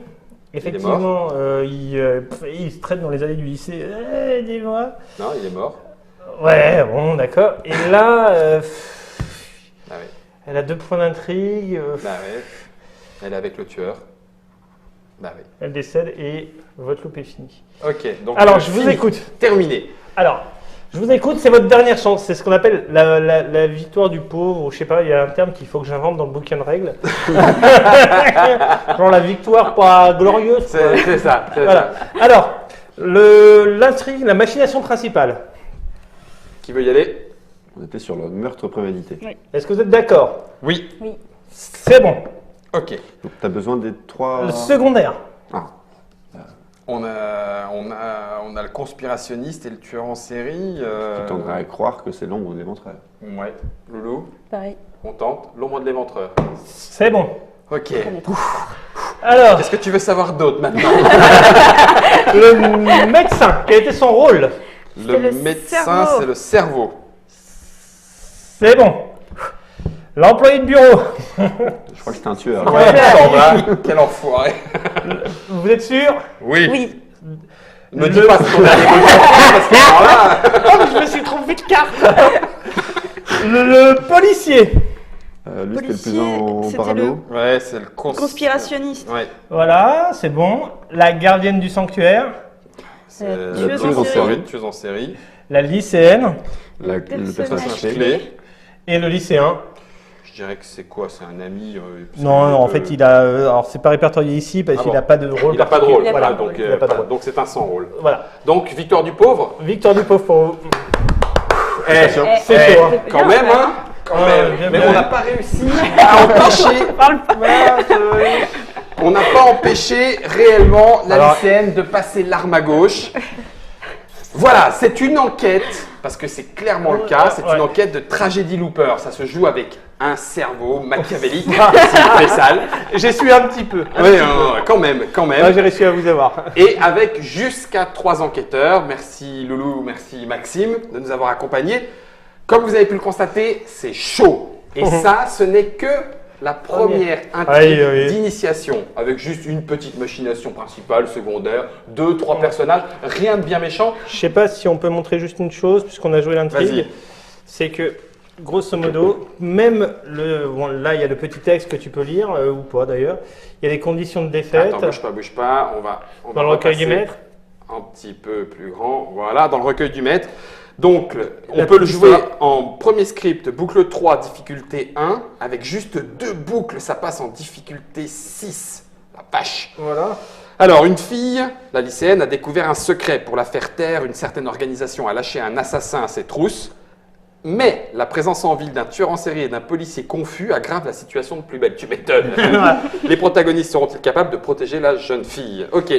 effectivement, il se traîne dans les allées du lycée. Dis-moi. Non, il est mort. Ouais, bon, d'accord. Et là, Ah oui, elle a 2 points d'intrigue. bah ouais. Elle est avec le tueur. Bah oui. Elle décède et votre loupe est finie. Ok, donc. Alors, je vous fini. écoute. Terminé. Alors, je vous écoute, c'est votre dernière chance. C'est ce qu'on appelle la victoire du pauvre, ou je sais pas, il y a un terme qu'il faut que j'invente dans le bouquin de règles. Genre la victoire pas glorieuse. quoi. C'est ça. C'est Voilà. ça. Alors, l'intrigue, la machination principale. Qui veut y aller? On était sur le meurtre prémédité. Est-ce que vous êtes d'accord? Oui. C'est bon. Ok. Donc, tu as besoin des 3. Le secondaire. Ah, On a le conspirationniste et le tueur en série. tu tendrais à croire que c'est l'ombre de l'éventreur. Ouais. Loulou, Pareil. on tente. L'ombre de l'éventreur. C'est bon. Ok. Alors, Qu'est-ce que tu veux savoir d'autre maintenant? le médecin, quel était son rôle? Le le médecin, cerveau. c'est le cerveau. C'est bon. L'employé de bureau. Je crois que c'était un tueur. Ouais. Il me semble, hein. Quel enfoiré. Vous êtes sûr? Oui. Oui. Me dis pas ce qu'on a parce que alors là. Oh, mais je me suis trompé de carte. Le policier. Lui, c'était le plus Policier, en c'était parano. Ouais, c'est le Conspirationniste. Ouais. Voilà, c'est bon. La gardienne du sanctuaire. C'est Tueuse en série. Tueuse en série. La lycéenne. Le personnage personnage clé. Clé. Et le lycéen. Je dirais que c'est quoi? C'est un ami. Non, en fait, il a. Alors, c'est pas répertorié ici parce Ah qu'il bon. n'a pas de rôle. Il n'a pas de rôle. Il a Voilà, pas de donc rôle. Il a pas de rôle. donc c'est un sans rôle. Voilà. Donc victoire du pauvre. Victoire du pauvre pour vous. Eh, C'est chaud, hein. quand même, hein. Quand Ah, même. bien, Mais bien. on n'a pas réussi à empêcher. Parle pas. On n'a pas empêché réellement la Alors- lycéenne de passer l'arme à gauche. Voilà, c'est une enquête, parce que c'est clairement le cas, c'est Ouais. une enquête de tragédie looper. Ça se joue avec un cerveau machiavélique, s'il fait sale. J'ai su un petit peu. Oui, quand même, quand Là, même. j'ai réussi à vous avoir. Et avec jusqu'à 3 enquêteurs. Merci Loulou, merci Maxime de nous avoir accompagnés. Comme vous avez pu le constater, c'est chaud. Et ça, ce n'est que la première intrigue Aïe. d'initiation, avec juste une petite machination principale, secondaire, 2-3 personnages, rien de bien méchant. Je sais pas si on peut montrer juste une chose, puisqu'on a joué l'intrigue. Vas-y. C'est que grosso modo, même bon, là il y a le petit texte que tu peux lire, ou pas d'ailleurs. Il y a les conditions de défaite. Attends, bouge pas. On Dans va le recueil du repasser maître. un petit peu plus grand. Voilà, dans le recueil du maître. Donc, on La peut le petite jouer histoire. en premier script, boucle 3, difficulté 1. Avec juste 2 boucles, ça passe en difficulté 6. La vache. Voilà. Alors, une fille, la lycéenne, a découvert un secret. Pour la faire taire, une certaine organisation a lâché un assassin à ses trousses. Mais la présence en ville d'un tueur en série et d'un policier confus aggrave la situation de plus belle. Tu m'étonnes. Les protagonistes seront-ils capables de protéger la jeune fille? Ok.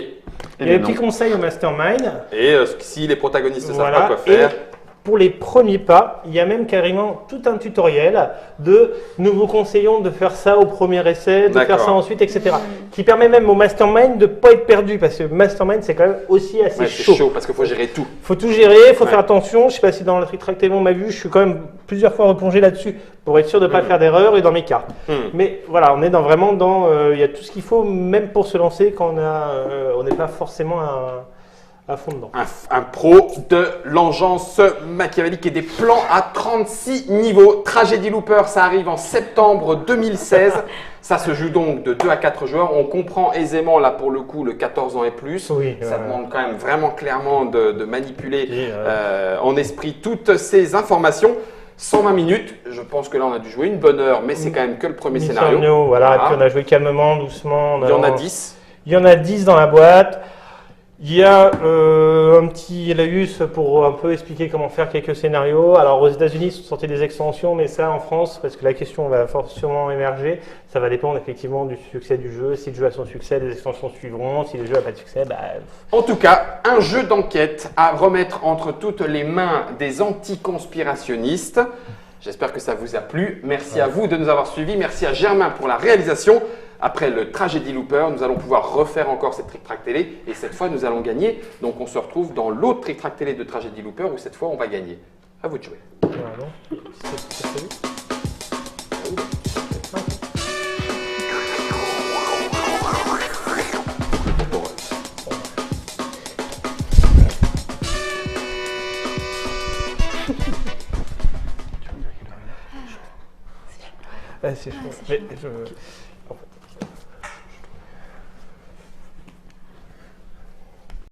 Il y a des petits conseils au mastermind. Et si les protagonistes ne savent Voilà. pas quoi faire, Et pour les premiers pas, il y a même carrément tout un tutoriel de nous vous conseillons de faire ça au premier essai, de faire D'accord. ça ensuite, etc. Qui permet même au mastermind de ne pas être perdu parce que mastermind c'est quand même aussi assez ouais, chaud. c'est chaud parce qu'il faut gérer tout. Faut tout gérer, faut Ouais. faire attention. Je ne sais pas si dans le Trick Track Table on m'a vu, je suis quand même plusieurs fois replongé là-dessus pour être sûr de ne pas faire d'erreur et dans mes cartes. Mais voilà, on est vraiment dans, il y a tout ce qu'il faut même pour se lancer quand on n'est pas forcément à fond dedans. Un pro de l'engeance machiavélique et des plans à 36 niveaux. Tragedy Looper, ça arrive en septembre 2016. Ça se joue donc de 2 à 4 joueurs. On comprend aisément, là pour le coup, le 14 ans et plus. Oui, ça demande quand même vraiment clairement de manipuler Et, en esprit toutes ces informations. 120 minutes, je pense que là on a dû jouer une bonne heure, mais c'est quand même que le premier scénario. Voilà, et puis on a joué calmement, doucement. Il y en a 10. Il y en a 10 dans la boîte. Il y a un petit laïus pour un peu expliquer comment faire quelques scénarios. Alors aux États-Unis, ils sont sortis des extensions, mais ça en France, parce que la question va forcément émerger, ça va dépendre effectivement du succès du jeu. Si le jeu a son succès, les extensions suivront. Si le jeu n'a pas de succès, bah... En tout cas, un jeu d'enquête à remettre entre toutes les mains des anticonspirationnistes. J'espère que ça vous a plu. Merci à vous de nous avoir suivis. Merci à Germain pour la réalisation. Après le Tragedy Looper, nous allons pouvoir refaire encore cette Trick Track Télé et cette fois nous allons gagner. Donc on se retrouve dans l'autre Trick Track Télé de Tragedy Looper où cette fois on va gagner. À vous de jouer. Voilà, non C'est prévu. C'est chaud. Mais en fait,